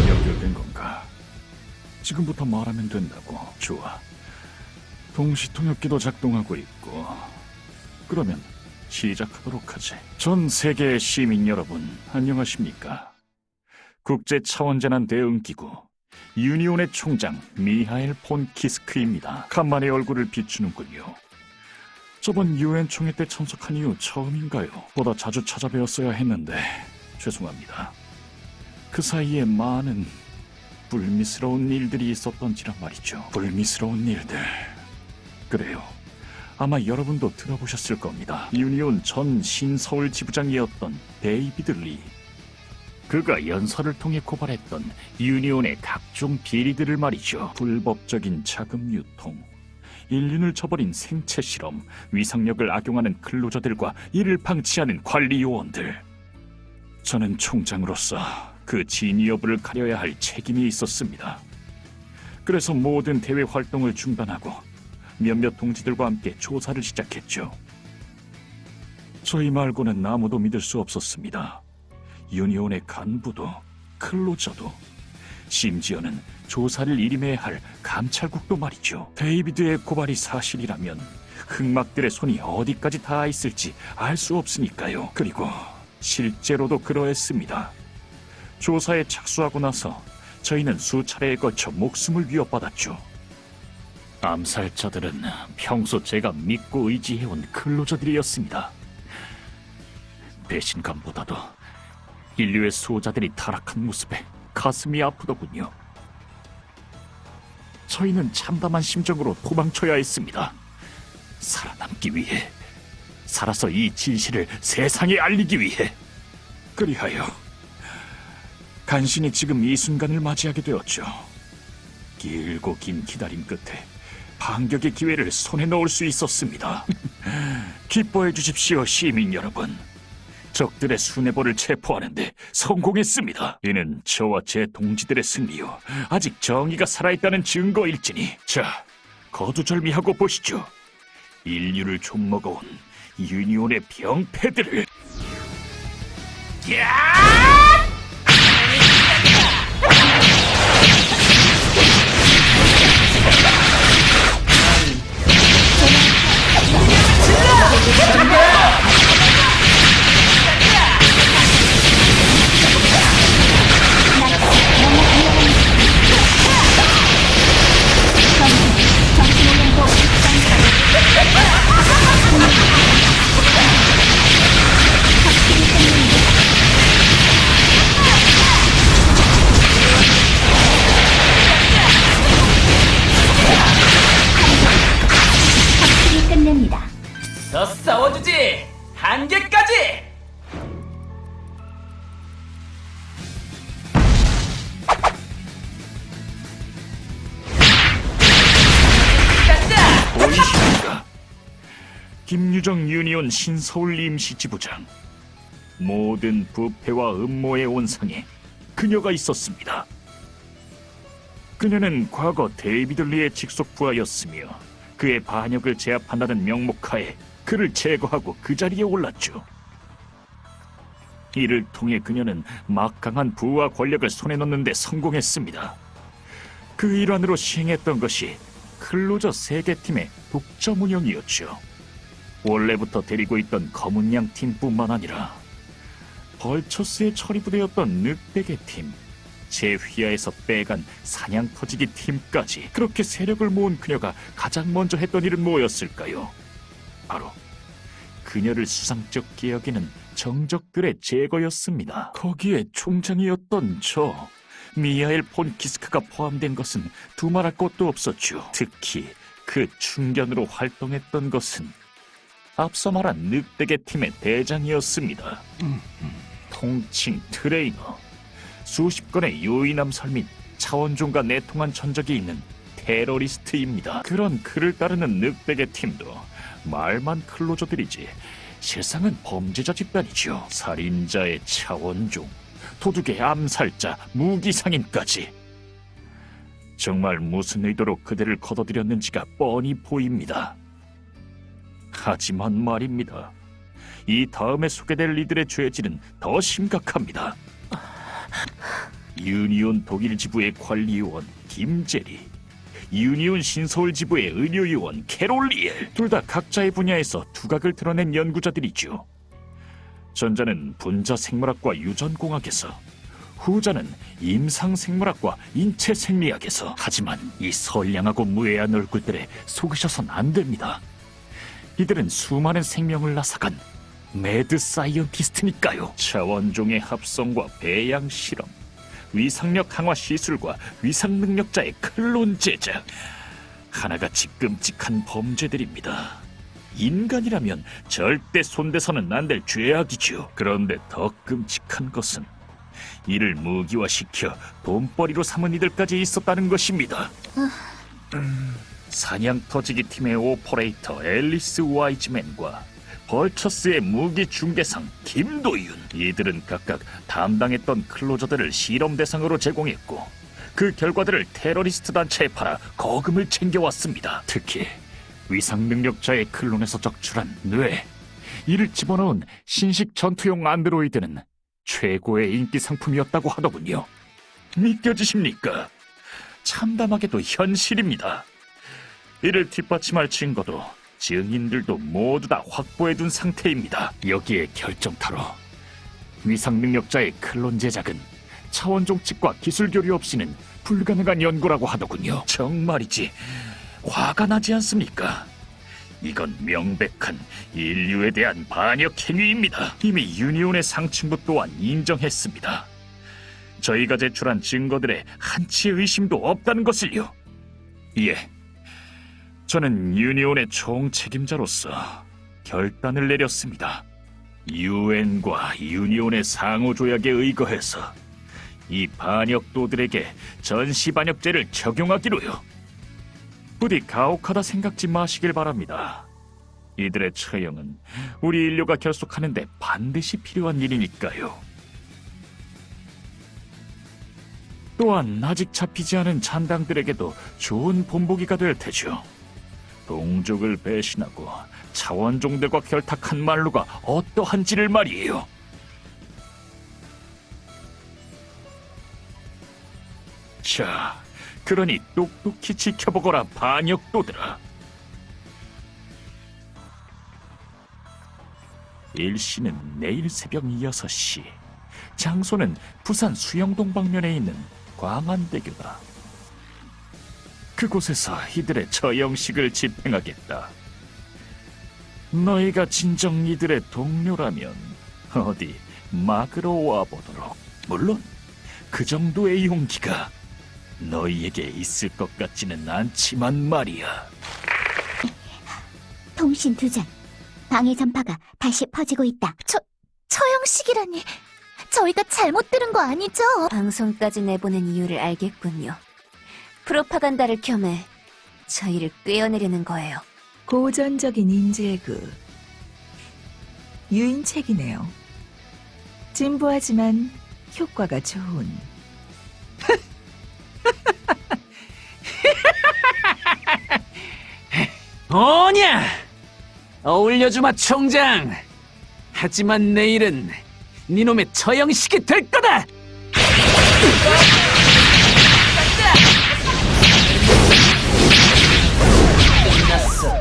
S13: 연결된 건가? 지금부터 말하면 된다고. 좋아. 동시통역기도 작동하고 있고. 그러면 시작하도록 하지. 전 세계의 시민 여러분, 안녕하십니까? 국제 차원재난 대응기구 유니온의 총장 미하엘 폰 키스크입니다. 간만에 얼굴을 비추는군요. 저번 유엔 총회 때 참석한 이후 처음인가요? 보다 자주 찾아뵈었어야 했는데 죄송합니다. 그 사이에 많은 불미스러운 일들이 있었던지라 말이죠. 불미스러운 일들. 그래요. 아마 여러분도 들어보셨을 겁니다. 유니온 전 신서울 지부장이었던 데이비드 리. 그가 연설을 통해 고발했던 유니온의 각종 비리들을 말이죠. 불법적인 자금 유통, 인륜을 저버린 생체 실험, 위상력을 악용하는 근로자들과 이를 방치하는 관리 요원들. 저는 총장으로서 그 진위 여부를 가려야 할 책임이 있었습니다. 그래서 모든 대외 활동을 중단하고 몇몇 동지들과 함께 조사를 시작했죠. 저희 말고는 아무도 믿을 수 없었습니다. 유니온의 간부도, 클로저도, 심지어는 조사를 일임해야 할 감찰국도 말이죠. 데이비드의 고발이 사실이라면 흑막들의 손이 어디까지 닿아 있을지 알 수 없으니까요. 그리고 실제로도 그러했습니다. 조사에 착수하고 나서 저희는 수차례에 걸쳐 목숨을 위협받았죠. 암살자들은 평소 제가 믿고 의지해온 클로저들이었습니다. 배신감보다도 인류의 수호자들이 타락한 모습에 가슴이 아프더군요. 저희는 참담한 심정으로 도망쳐야 했습니다. 살아남기 위해, 살아서 이 진실을 세상에 알리기 위해. 그리하여 간신히 지금 이 순간을 맞이하게 되었죠. 길고 긴 기다림 끝에 반격의 기회를 손에 넣을 수 있었습니다. 기뻐해 주십시오, 시민 여러분. 적들의 수뇌보를 체포하는데 성공했습니다. 이는 저와 제 동지들의 승리요, 아직 정의가 살아있다는 증거일지니, 자, 거두절미하고 보시죠. 인류를 좀먹어온 유니온의 병폐들을.
S12: 더 싸워주지! 한계까지!
S13: 보이십니까? 김유정 유니온 신서울 임시지부장. 모든 부패와 음모의 온상에 그녀가 있었습니다. 그녀는 과거 데이비드 리의 직속 부하였으며 그의 반역을 제압한다는 명목하에 그를 제거하고 그 자리에 올랐죠. 이를 통해 그녀는 막강한 부와 권력을 손에 넣는 데 성공했습니다. 그 일환으로 시행했던 것이 클로저 세계팀의 독점 운영이었죠. 원래부터 데리고 있던 검은 양 팀뿐만 아니라 벌처스의 처리 부대였던 늑대계 팀,
S15: 제 휘하에서 빼간 사냥 터지기 팀까지 그렇게 세력을 모은 그녀가 가장 먼저 했던 일은 뭐였을까요? 바로 그녀를 수상쩍게 여기는 정적들의 제거였습니다. 거기에 총장이었던 저 미하엘 폰 키스크가 포함된 것은 두말할 것도 없었죠. 특히 그 충견으로 활동했던 것은 앞서 말한 늑대계 팀의 대장이었습니다. 통칭 트레이너, 수십 건의 요인암살 및 차원종과 내통한 전적이 있는 테러리스트입니다. 그런 그를 따르는 늑대계 팀도 말만 클로저들이지 실상은 범죄자 집단이죠. 살인자의 차원종, 도둑의 암살자, 무기상인까지. 정말 무슨 의도로 그들을 거둬들였는지가 뻔히 보입니다. 하지만 말입니다. 이 다음에 소개될 이들의 죄질은 더 심각합니다. 유니온 독일 지부의 관리요원 김제리, 유니온 신서울 지부의 의료요원 캐롤리엘, 둘 다 각자의 분야에서 두각을 드러낸 연구자들이죠. 전자는 분자생물학과 유전공학에서, 후자는 임상생물학과 인체생리학에서. 하지만 이 선량하고 무해한 얼굴들에 속으셔선 안 됩니다. 이들은 수많은 생명을 앗아간 매드 사이언티스트니까요. 차원종의 합성과 배양 실험, 위상력 강화 시술과 위상 능력자의 클론 제작, 하나같이 끔찍한 범죄들입니다. 인간이라면 절대 손대서는 안 될 죄악이죠. 그런데 더 끔찍한 것은 이를 무기화시켜 돈벌이로 삼은 이들까지 있었다는 것입니다. 사냥 터지기 팀의 오퍼레이터 앨리스 와이즈맨과 벌처스의 무기 중개상 김도윤, 이들은 각각 담당했던 클로저들을 실험 대상으로 제공했고 그 결과들을 테러리스트 단체에 팔아 거금을 챙겨왔습니다. 특히 위상 능력자의 클론에서 적출한 뇌, 이를 집어넣은 신식 전투용 안드로이드는 최고의 인기 상품이었다고 하더군요. 믿겨지십니까? 참담하게도 현실입니다. 이를 뒷받침할 증거도 증인들도 모두 다 확보해둔 상태입니다. 여기에 결정타로 위상 능력자의 클론 제작은 차원종 측과 기술 교류 없이는 불가능한 연구라고 하더군요. 정말이지 화가 나지 않습니까? 이건 명백한 인류에 대한 반역 행위입니다. 이미 유니온의 상층부 또한 인정했습니다. 저희가 제출한 증거들에 한치의 의심도 없다는 것을요. 예, 저는 유니온의 총책임자로서 결단을 내렸습니다. 유엔과 유니온의 상호조약에 의거해서 이 반역도들에게 전시반역죄를 적용하기로요. 부디 가혹하다 생각지 마시길 바랍니다. 이들의 처형은 우리 인류가 결속하는데 반드시 필요한 일이니까요. 또한 아직 잡히지 않은 잔당들에게도 좋은 본보기가 될 테죠. 동족을 배신하고 차원종들과 결탁한 말로가 어떠한지를 말이에요. 자, 그러니 똑똑히 지켜보거라, 반역도들아. 일시는 내일 새벽 6시, 장소는 부산 수영동 방면에 있는 광안대교다. 그곳에서 이들의 처형식을 집행하겠다. 너희가 진정 이들의 동료라면 어디 막으러 와보도록. 물론 그 정도의 용기가 너희에게 있을 것 같지는 않지만 말이야.
S6: 통신 두장. 방해 전파가 다시 퍼지고 있다. 처형식이라니. 저희가 잘못 들은 거 아니죠?
S4: 방송까지 내보낸 이유를 알겠군요. 프로파간다를 겸해 저희를 꿰어내려는 거예요.
S5: 고전적인 인질극. 유인책이네요. 진부하지만 효과가 좋은.
S12: 뭐냐? 어울려주마 총장. 하지만 내일은 니놈의 처형식이 될 거다. 끝났어.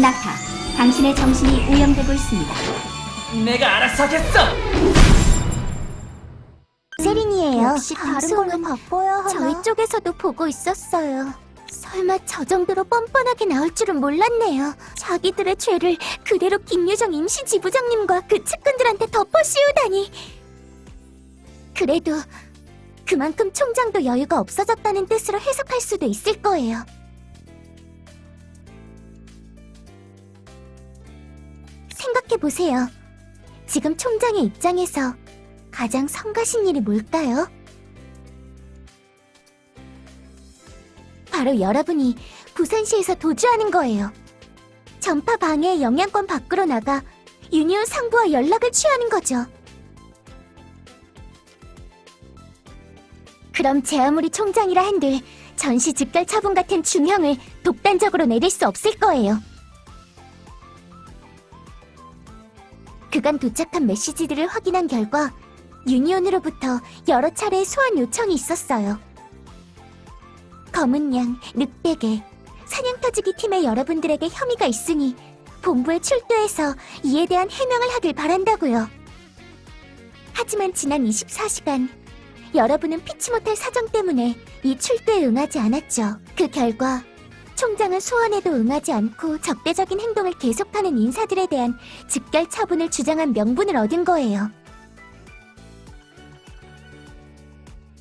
S2: 나타, 당신의 정신이 오염되고 있습니다.
S12: 내가 알아서 하겠어.
S6: 오세린이에요.
S2: 역시
S6: 방송을 바꿔야 하나? 저희 쪽에서도 보고 있었어요. 설마 저 정도로 뻔뻔하게 나올 줄은 몰랐네요. 자기들의 죄를 그대로 김유정 임시 지부장님과 그 측근들한테 덮어씌우다니. 그래도 그만큼 총장도 여유가 없어졌다는 뜻으로 해석할 수도 있을 거예요. 생각해보세요. 지금 총장의 입장에서 가장 성가신 일이 뭘까요? 바로 여러분이 부산시에서 도주하는 거예요. 전파 방해 영향권 밖으로 나가 유니온 상부와 연락을 취하는 거죠. 그럼 제 아무리 총장이라 한들 전시 즉결 처분 같은 중형을 독단적으로 내릴 수 없을 거예요. 그간 도착한 메시지들을 확인한 결과 유니온으로부터 여러 차례의 소환 요청이 있었어요. 검은 양, 늑대개, 사냥터지기 팀의 여러분들에게 혐의가 있으니 본부에 출두해서 이에 대한 해명을 하길 바란다고요. 하지만 지난 24시간 여러분은 피치 못할 사정 때문에 이 출두에 응하지 않았죠. 그 결과 총장은 소환에도 응하지 않고 적대적인 행동을 계속하는 인사들에 대한 즉결 처분을 주장한 명분을 얻은 거예요.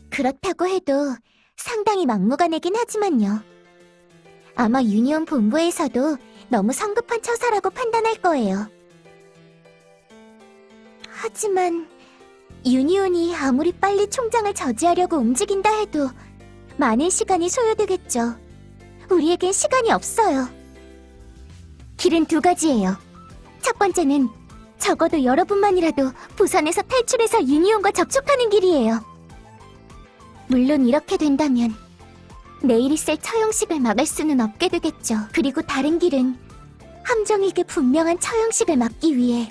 S6: 그렇다고 해도 상당히 막무가내긴 하지만요. 아마 유니온 본부에서도 너무 성급한 처사라고 판단할 거예요. 하지만 유니온이 아무리 빨리 총장을 저지하려고 움직인다 해도 많은 시간이 소요되겠죠. 우리에겐 시간이 없어요. 길은 두 가지예요. 첫 번째는 적어도 여러분만이라도 부산에서 탈출해서 유니온과 접촉하는 길이에요. 물론 이렇게 된다면 내일 있을 처형식을 막을 수는 없게 되겠죠. 그리고 다른 길은 함정에게 분명한 처형식을 막기 위해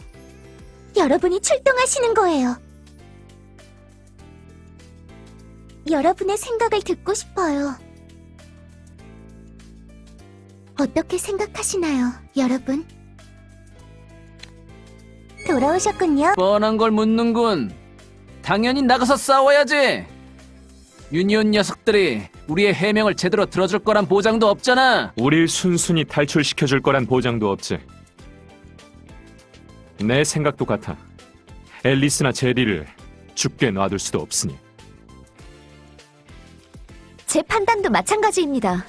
S6: 여러분이 출동하시는 거예요. 여러분의 생각을 듣고 싶어요. 어떻게 생각하시나요, 여러분? 돌아오셨군요.
S12: 뻔한 걸 묻는군. 당연히 나가서 싸워야지. 유니온 녀석들이 우리의 해명을 제대로 들어줄 거란 보장도 없잖아.
S1: 우릴 순순히 탈출시켜줄 거란 보장도 없지. 내 생각도 같아. 앨리스나 제리를 죽게 놔둘 수도 없으니.
S4: 제 판단도 마찬가지입니다.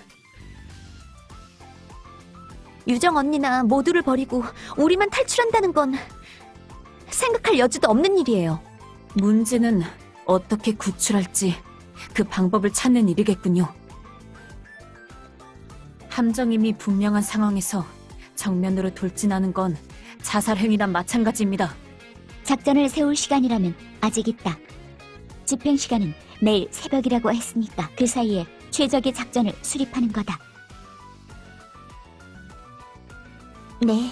S4: 유정 언니나 모두를 버리고 우리만 탈출한다는 건 생각할 여지도 없는 일이에요.
S8: 문제는 어떻게 구출할지 그 방법을 찾는 일이겠군요. 함정임이 분명한 상황에서 정면으로 돌진하는 건 자살 행위랑 마찬가지입니다.
S6: 작전을 세울 시간이라면 아직 있다. 집행 시간은 내일 새벽이라고 했으니까 그 사이에 최적의 작전을 수립하는 거다. 네,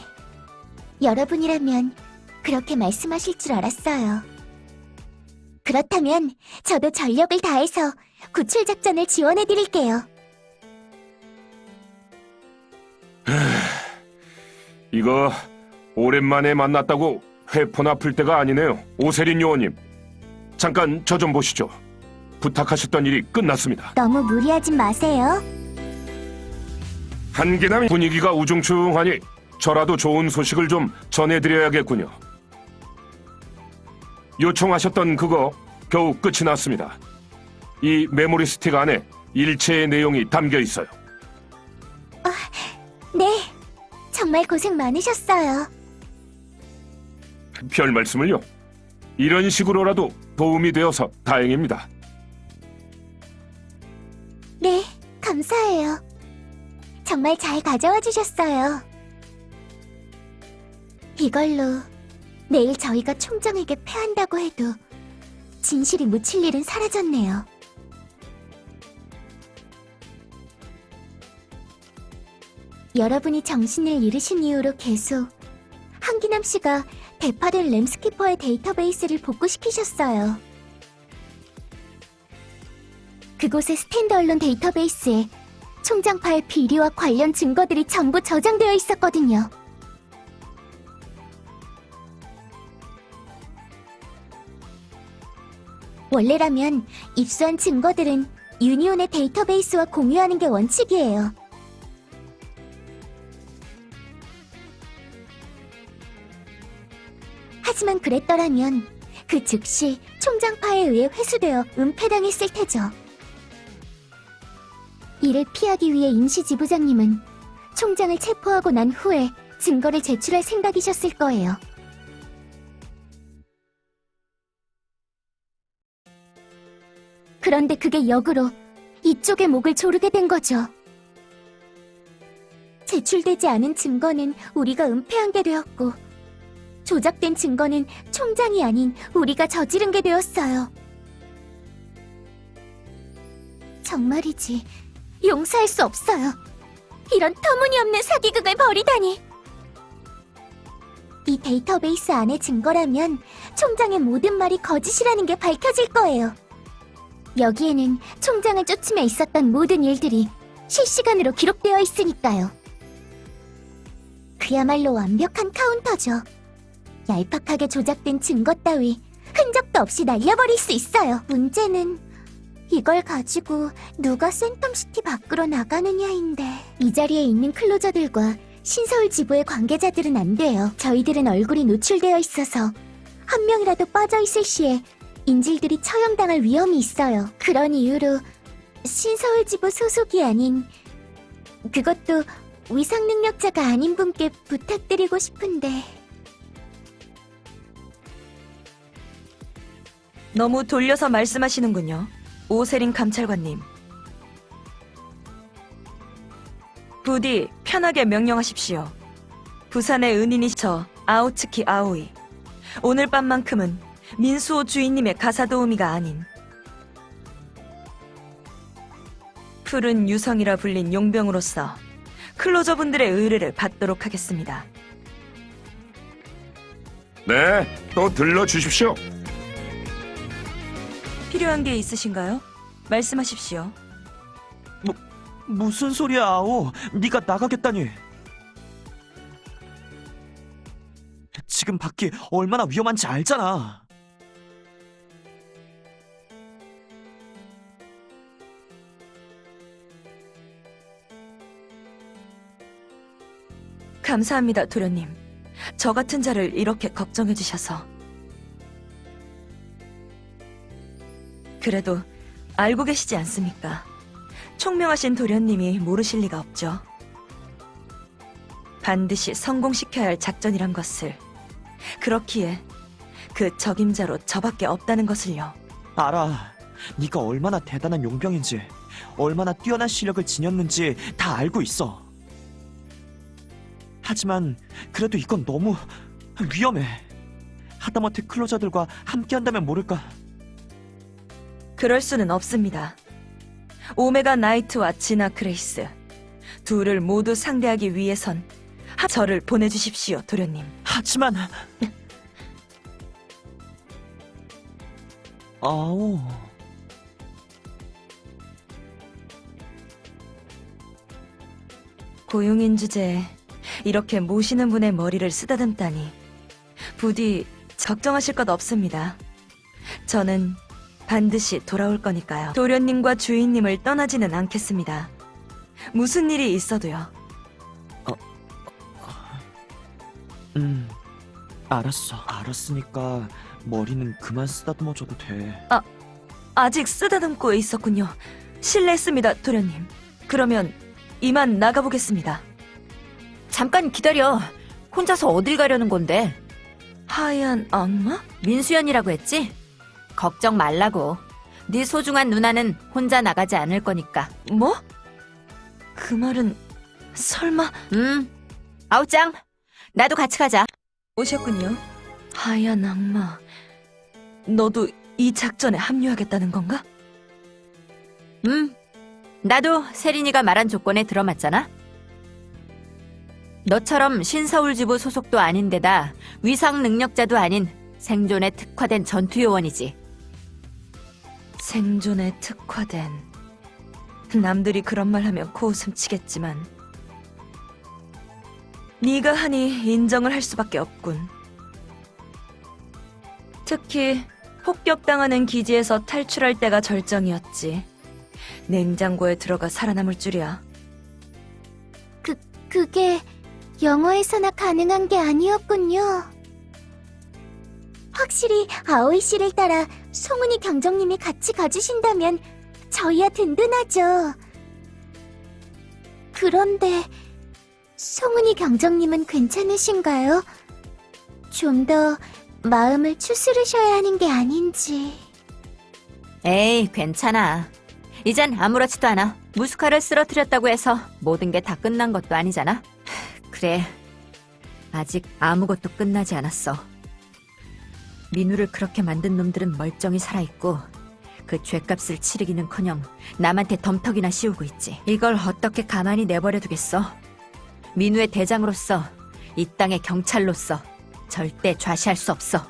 S6: 여러분이라면 그렇게 말씀하실 줄 알았어요. 그렇다면 저도 전력을 다해서 구출 작전을 지원해드릴게요.
S14: 이거 오랜만에 만났다고 회포나 풀 때가 아니네요. 오세린 요원님, 잠깐 저 좀 보시죠. 부탁하셨던 일이 끝났습니다.
S6: 너무 무리하진 마세요.
S14: 한기남 분위기가 우중충하니 저라도 좋은 소식을 좀 전해드려야겠군요. 요청하셨던 그거 겨우 끝이 났습니다. 이 메모리 스틱 안에 일체의 내용이 담겨 있어요.
S6: 네, 정말 고생 많으셨어요.
S14: 별 말씀을요. 이런 식으로라도 도움이 되어서 다행입니다.
S6: 네, 감사해요. 정말 잘 가져와 주셨어요. 이걸로 내일 저희가 총장에게 패한다고 해도 진실이 묻힐 일은 사라졌네요. 여러분이 정신을 잃으신 이후로 계속 한기남 씨가 대파된 램스키퍼의 데이터베이스를 복구시키셨어요. 그곳의 스탠드 언론 데이터베이스에 총장파의 비리와 관련 증거들이 전부 저장되어 있었거든요. 원래라면 입수한 증거들은 유니온의 데이터베이스와 공유하는 게 원칙이에요. 하지만 그랬더라면 그 즉시 총장파에 의해 회수되어 은폐당했을 테죠. 이를 피하기 위해 임시 지부장님은 총장을 체포하고 난 후에 증거를 제출할 생각이셨을 거예요. 그런데 그게 역으로 이쪽의 목을 조르게 된 거죠. 제출되지 않은 증거는 우리가 은폐한 게 되었고, 조작된 증거는 총장이 아닌 우리가 저지른 게 되었어요. 정말이지, 용서할 수 없어요. 이런 터무니없는 사기극을 벌이다니. 이 데이터베이스 안의 증거라면 총장의 모든 말이 거짓이라는 게 밝혀질 거예요. 여기에는 총장을 쫓으며 있었던 모든 일들이 실시간으로 기록되어 있으니까요. 그야말로 완벽한 카운터죠. 얄팍하게 조작된 증거 따위 흔적도 없이 날려버릴 수 있어요. 문제는 이걸 가지고 누가 센텀시티 밖으로 나가느냐인데, 이 자리에 있는 클로저들과 신서울 지부의 관계자들은 안 돼요. 저희들은 얼굴이 노출되어 있어서 한 명이라도 빠져있을 시에 인질들이 처형당할 위험이 있어요. 그런 이유로 신서울 지부 소속이 아닌, 그것도 위상 능력자가 아닌 분께 부탁드리고 싶은데.
S10: 너무 돌려서 말씀하시는군요. 오세린 감찰관님. 부디 편하게 명령하십시오. 부산의 은인이셔 아오츠키 아오이. 오늘 밤만큼은 민수호 주인님의 가사도우미가 아닌 푸른 유성이라 불린 용병으로서 클로저분들의 의뢰를 받도록 하겠습니다.
S14: 네, 또 들러주십시오.
S10: 필요한 게 있으신가요? 말씀하십시오.
S9: 무슨 소리야, 아오. 네가 나가겠다니. 지금 밖이 얼마나 위험한지 알잖아.
S10: 감사합니다, 도련님. 저 같은 자를 이렇게 걱정해 주셔서. 그래도 알고 계시지 않습니까? 총명하신 도련님이 모르실 리가 없죠. 반드시 성공시켜야 할 작전이란 것을. 그렇기에 그 적임자로 저밖에 없다는 것을요.
S9: 알아. 네가 얼마나 대단한 용병인지, 얼마나 뛰어난 실력을 지녔는지 다 알고 있어. 하지만 그래도 이건 너무 위험해. 하다못해 클로저들과 함께한다면 모를까.
S10: 그럴 수는 없습니다. 오메가 나이트와 지나 그레이스 둘을 모두 상대하기 위해선 저를 보내주십시오, 도련님.
S9: 하지만 아오.
S10: 고용인 주제에 이렇게 모시는 분의 머리를 쓰다듬다니 부디 걱정하실 것 없습니다. 저는 반드시 돌아올 거니까요. 도련님과 주인님을 떠나지는 않겠습니다. 무슨 일이 있어도요.
S9: 알았어. 알았으니까 머리는 그만 쓰다듬어줘도 돼.
S10: 아직 쓰다듬고 있었군요. 실례했습니다, 도련님. 그러면 이만 나가보겠습니다.
S8: 잠깐 기다려. 혼자서 어딜 가려는 건데?
S10: 하얀 악마?
S8: 민수연이라고 했지? 걱정 말라고. 네 소중한 누나는 혼자 나가지 않을 거니까.
S10: 뭐? 그 말은 설마...
S8: 아우짱, 나도 같이 가자.
S10: 오셨군요. 하얀 악마. 너도 이 작전에 합류하겠다는 건가?
S8: 나도 세린이가 말한 조건에 들어맞잖아. 너처럼 신서울지부 소속도 아닌데다 위상 능력자도 아닌 생존에 특화된 전투요원이지.
S10: 생존에 특화된... 남들이 그런 말 하면 코웃음 치겠지만 네가 하니 인정을 할 수밖에 없군. 특히 폭격당하는 기지에서 탈출할 때가 절정이었지. 냉장고에 들어가 살아남을 줄이야.
S6: 그게 영어에서나 가능한 게 아니었군요. 확실히 아오이 씨를 따라 송은이 경정님이 같이 가주신다면 저희야 든든하죠. 그런데 송은이 경정님은 괜찮으신가요? 좀 더 마음을 추스르셔야 하는 게 아닌지.
S8: 에이, 괜찮아. 이젠 아무렇지도 않아. 무스카를 쓰러뜨렸다고 해서 모든 게 다 끝난 것도 아니잖아. 그래, 아직 아무것도 끝나지 않았어. 민우를 그렇게 만든 놈들은 멀쩡히 살아있고 그 죗값을 치르기는커녕 남한테 덤터기나 씌우고 있지. 이걸 어떻게 가만히 내버려 두겠어? 민우의 대장으로서, 이 땅의 경찰로서 절대 좌시할 수 없어.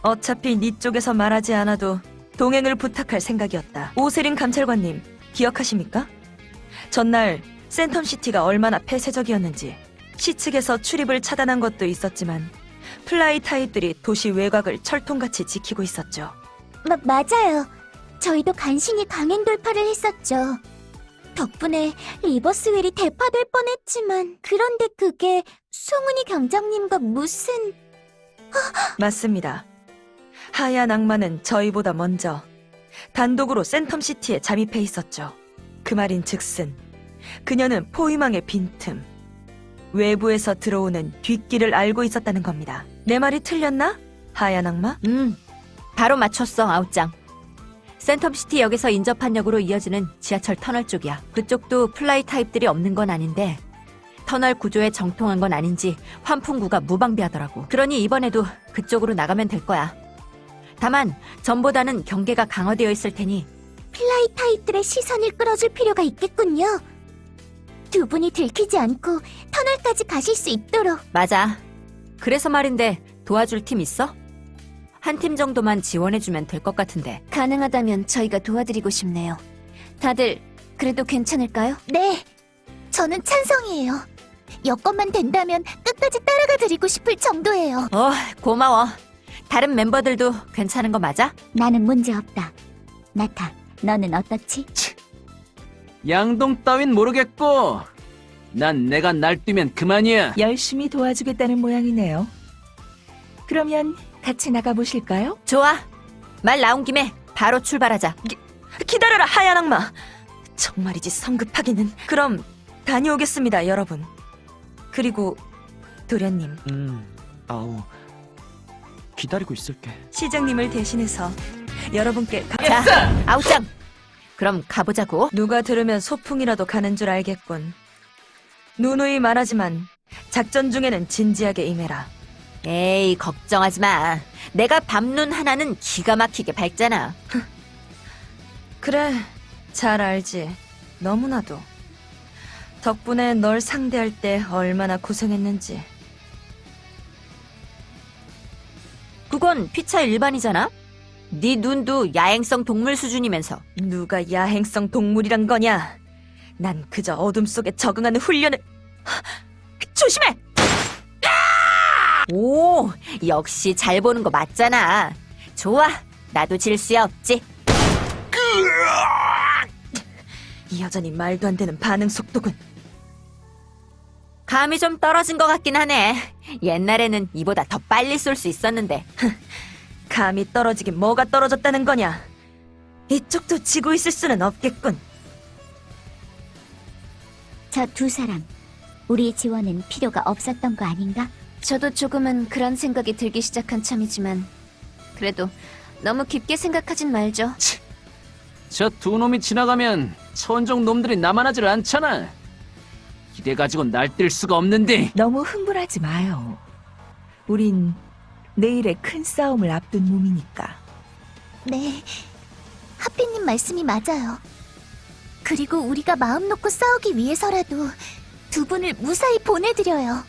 S10: 어차피 네 쪽에서 말하지 않아도 동행을 부탁할 생각이었다. 오세린 감찰관님, 기억하십니까? 전날 센텀시티가 얼마나 폐쇄적이었는지 시측에서 출입을 차단한 것도 있었지만 플라이 타입들이 도시 외곽을 철통같이 지키고 있었죠.
S6: 맞아요. 저희도 간신히 강행 돌파를 했었죠. 덕분에 리버스웰이 대파될 뻔했지만 그런데 그게 송은이 경정님과 무슨...
S10: 맞습니다. 하얀 악마는 저희보다 먼저 단독으로 센텀시티에 잠입해 있었죠. 그 말인 즉슨 그녀는 포위망의 빈틈, 외부에서 들어오는 뒷길을 알고 있었다는 겁니다. 내 말이 틀렸나? 하얀 악마?
S8: 바로 맞췄어, 아웃장. 센텀시티 역에서 인접한역으로 이어지는 지하철 터널 쪽이야. 그쪽도 플라이 타입들이 없는 건 아닌데 터널 구조에 정통한 건 아닌지 환풍구가 무방비하더라고. 그러니 이번에도 그쪽으로 나가면 될 거야. 다만 전보다는 경계가 강화되어 있을 테니
S6: 플라이 타입들의 시선을 끌어줄 필요가 있겠군요. 두 분이 들키지 않고 터널까지 가실 수 있도록.
S8: 맞아. 그래서 말인데 도와줄 팀 있어? 한 팀 정도만 지원해주면 될 것 같은데.
S4: 가능하다면 저희가 도와드리고 싶네요. 다들 그래도 괜찮을까요?
S6: 네, 저는 찬성이에요. 여건만 된다면 끝까지 따라가 드리고 싶을 정도예요.
S8: 고마워. 다른 멤버들도 괜찮은 거 맞아?
S6: 나는 문제 없다. 나타, 너는 어떻지?
S12: 양동 따윈 모르겠고 난 내가 날뛰면 그만이야.
S5: 열심히 도와주겠다는 모양이네요. 그러면 같이 나가보실까요?
S8: 좋아. 말 나온 김에 바로 출발하자.
S10: 기다려라, 하얀 악마! 정말이지 성급하기는. 그럼 다녀오겠습니다, 여러분. 그리고 도련님.
S9: 아우, 기다리고 있을게.
S10: 시장님을 대신해서 여러분께
S8: 자, 아웃장! 그럼 가보자고.
S10: 누가 들으면 소풍이라도 가는 줄 알겠군. 누누이 말하지만 작전 중에는 진지하게 임해라.
S8: 에이, 걱정하지 마. 내가 밤눈 하나는 기가 막히게 밝잖아.
S10: 그래, 잘 알지. 너무나도. 덕분에 널 상대할 때 얼마나 고생했는지.
S8: 그건 피차 일반이잖아? 네 눈도 야행성 동물 수준이면서.
S10: 누가 야행성 동물이란 거냐? 난 그저 어둠 속에 적응하는 훈련을... 조심해!
S8: 오, 역시 잘 보는 거 맞잖아. 좋아, 나도 질 수야 없지.
S10: 여전히 말도 안 되는 반응 속도군.
S8: 감이 좀 떨어진 것 같긴 하네. 옛날에는 이보다 더 빨리 쏠 수 있었는데.
S10: 감이 떨어지긴 뭐가 떨어졌다는 거냐? 이쪽도 지고 있을 수는 없겠군.
S6: 저 두 사람, 우리의 지원은 필요가 없었던 거 아닌가?
S4: 저도 조금은 그런 생각이 들기 시작한 참이지만 그래도 너무 깊게 생각하진 말죠.
S12: 저 두 놈이 지나가면 천종 놈들이 남아나질 않잖아. 이래 가지고 날뛸 수가 없는데.
S5: 너무 흥분하지 마요. 우린 내일의 큰 싸움을 앞둔 몸이니까.
S6: 네, 하피님 말씀이 맞아요. 그리고 우리가 마음 놓고 싸우기 위해서라도 두 분을 무사히 보내드려요.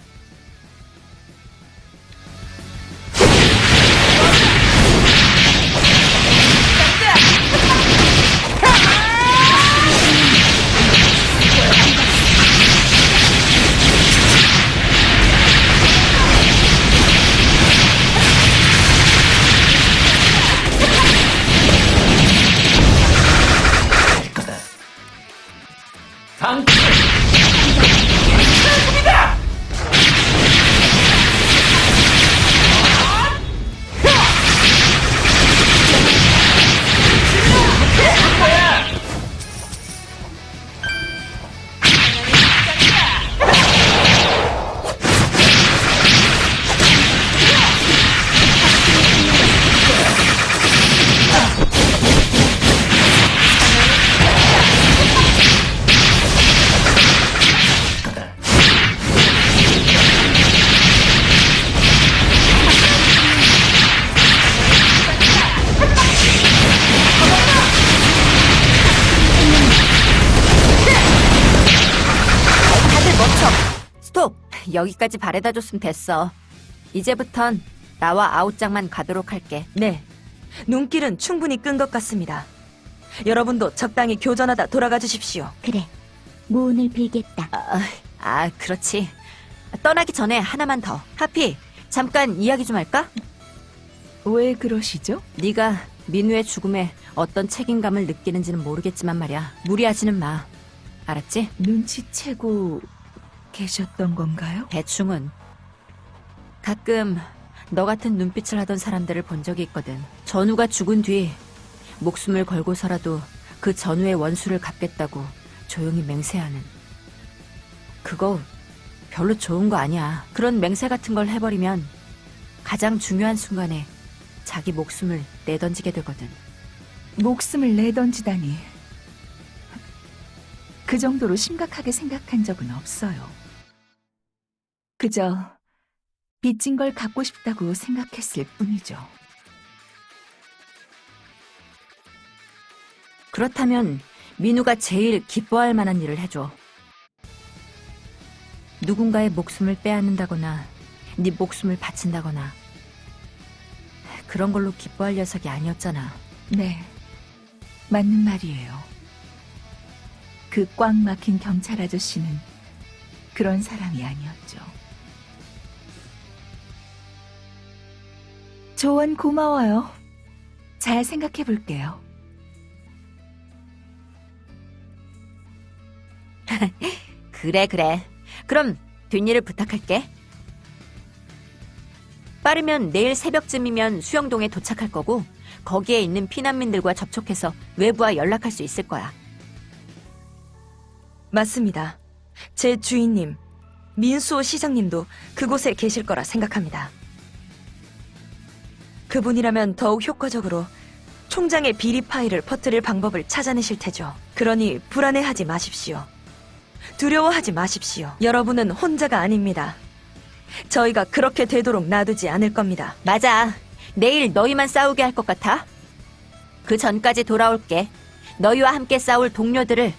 S8: 스톱! 여기까지 바래다 줬으면 됐어. 이제부턴 나와 아웃장만 가도록 할게.
S10: 네, 눈길은 충분히 끈 것 같습니다. 여러분도 적당히 교전하다 돌아가 주십시오.
S6: 그래, 모운을 빌겠다.
S8: 그렇지. 떠나기 전에 하나만 더. 하피, 잠깐 이야기 좀 할까?
S5: 왜 그러시죠?
S8: 네가 민우의 죽음에 어떤 책임감을 느끼는지는 모르겠지만 말이야. 무리하지는 마. 알았지?
S5: 눈치채고 계셨던 건가요?
S8: 대충은. 가끔 너 같은 눈빛을 하던 사람들을 본 적이 있거든. 전우가 죽은 뒤 목숨을 걸고서라도 그 전우의 원수를 갚겠다고 조용히 맹세하는. 그거 별로 좋은 거 아니야. 그런 맹세 같은 걸 해버리면 가장 중요한 순간에 자기 목숨을 내던지게 되거든.
S5: 목숨을 내던지다니. 그 정도로 심각하게 생각한 적은 없어요. 그저 빚진 걸 갚고 싶다고 생각했을 뿐이죠.
S8: 그렇다면 민우가 제일 기뻐할 만한 일을 해줘. 누군가의 목숨을 빼앗는다거나 네 목숨을 바친다거나 그런 걸로 기뻐할 녀석이 아니었잖아.
S5: 네, 맞는 말이에요. 그 꽉 막힌 경찰 아저씨는 그런 사람이 아니었죠. 조언 고마워요. 잘 생각해 볼게요.
S8: 그래. 그럼 뒷일을 부탁할게. 빠르면 내일 새벽쯤이면 수영동에 도착할 거고 거기에 있는 피난민들과 접촉해서 외부와 연락할 수 있을 거야.
S10: 맞습니다. 제 주인님, 민수호 시장님도 그곳에 계실 거라 생각합니다. 그분이라면 더욱 효과적으로 총장의 비리 파일을 퍼뜨릴 방법을 찾아내실 테죠. 그러니 불안해하지 마십시오. 두려워하지 마십시오. 여러분은 혼자가 아닙니다. 저희가 그렇게 되도록 놔두지 않을 겁니다.
S8: 맞아. 내일 너희만 싸우게 할 것 같아? 그 전까지 돌아올게. 너희와 함께 싸울 동료들을,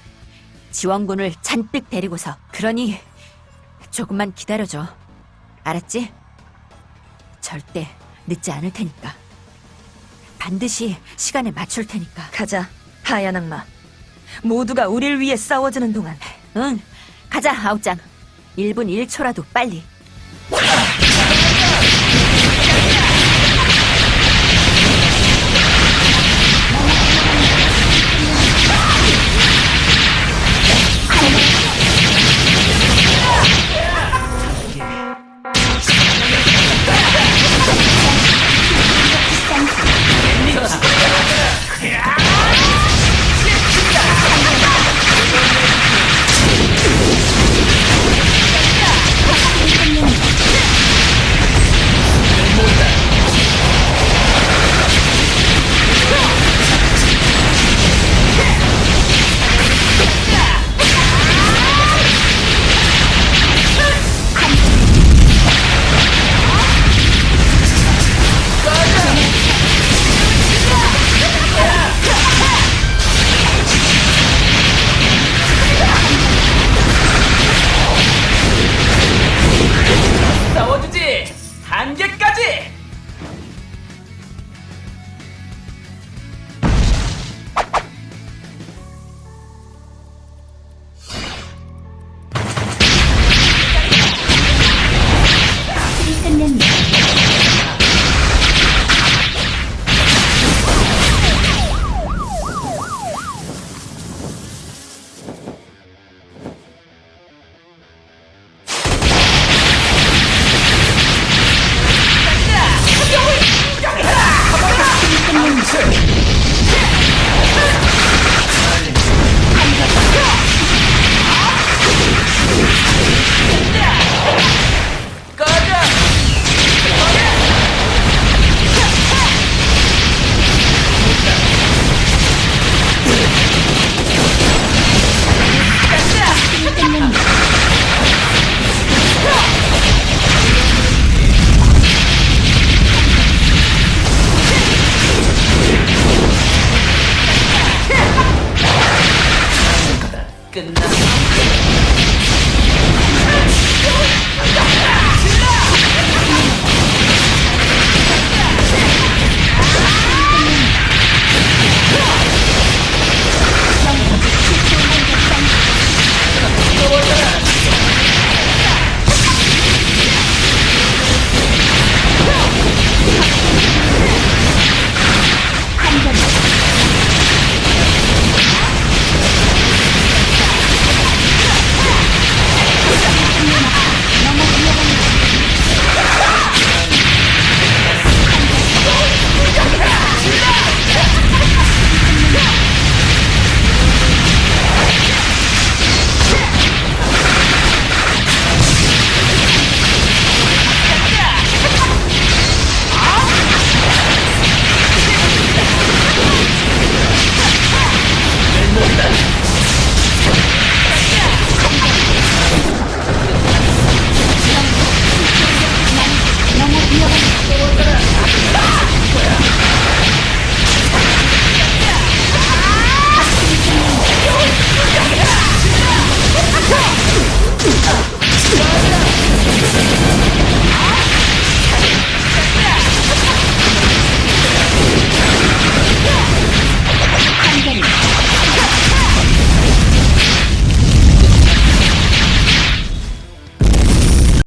S8: 지원군을 잔뜩 데리고서. 그러니 조금만 기다려줘. 알았지? 절대 늦지 않을 테니까. 반드시 시간에 맞출 테니까.
S10: 가자, 하얀 악마. 모두가 우릴 위해 싸워주는 동안.
S8: 응, 가자, 아웃장. 1분 1초라도 빨리.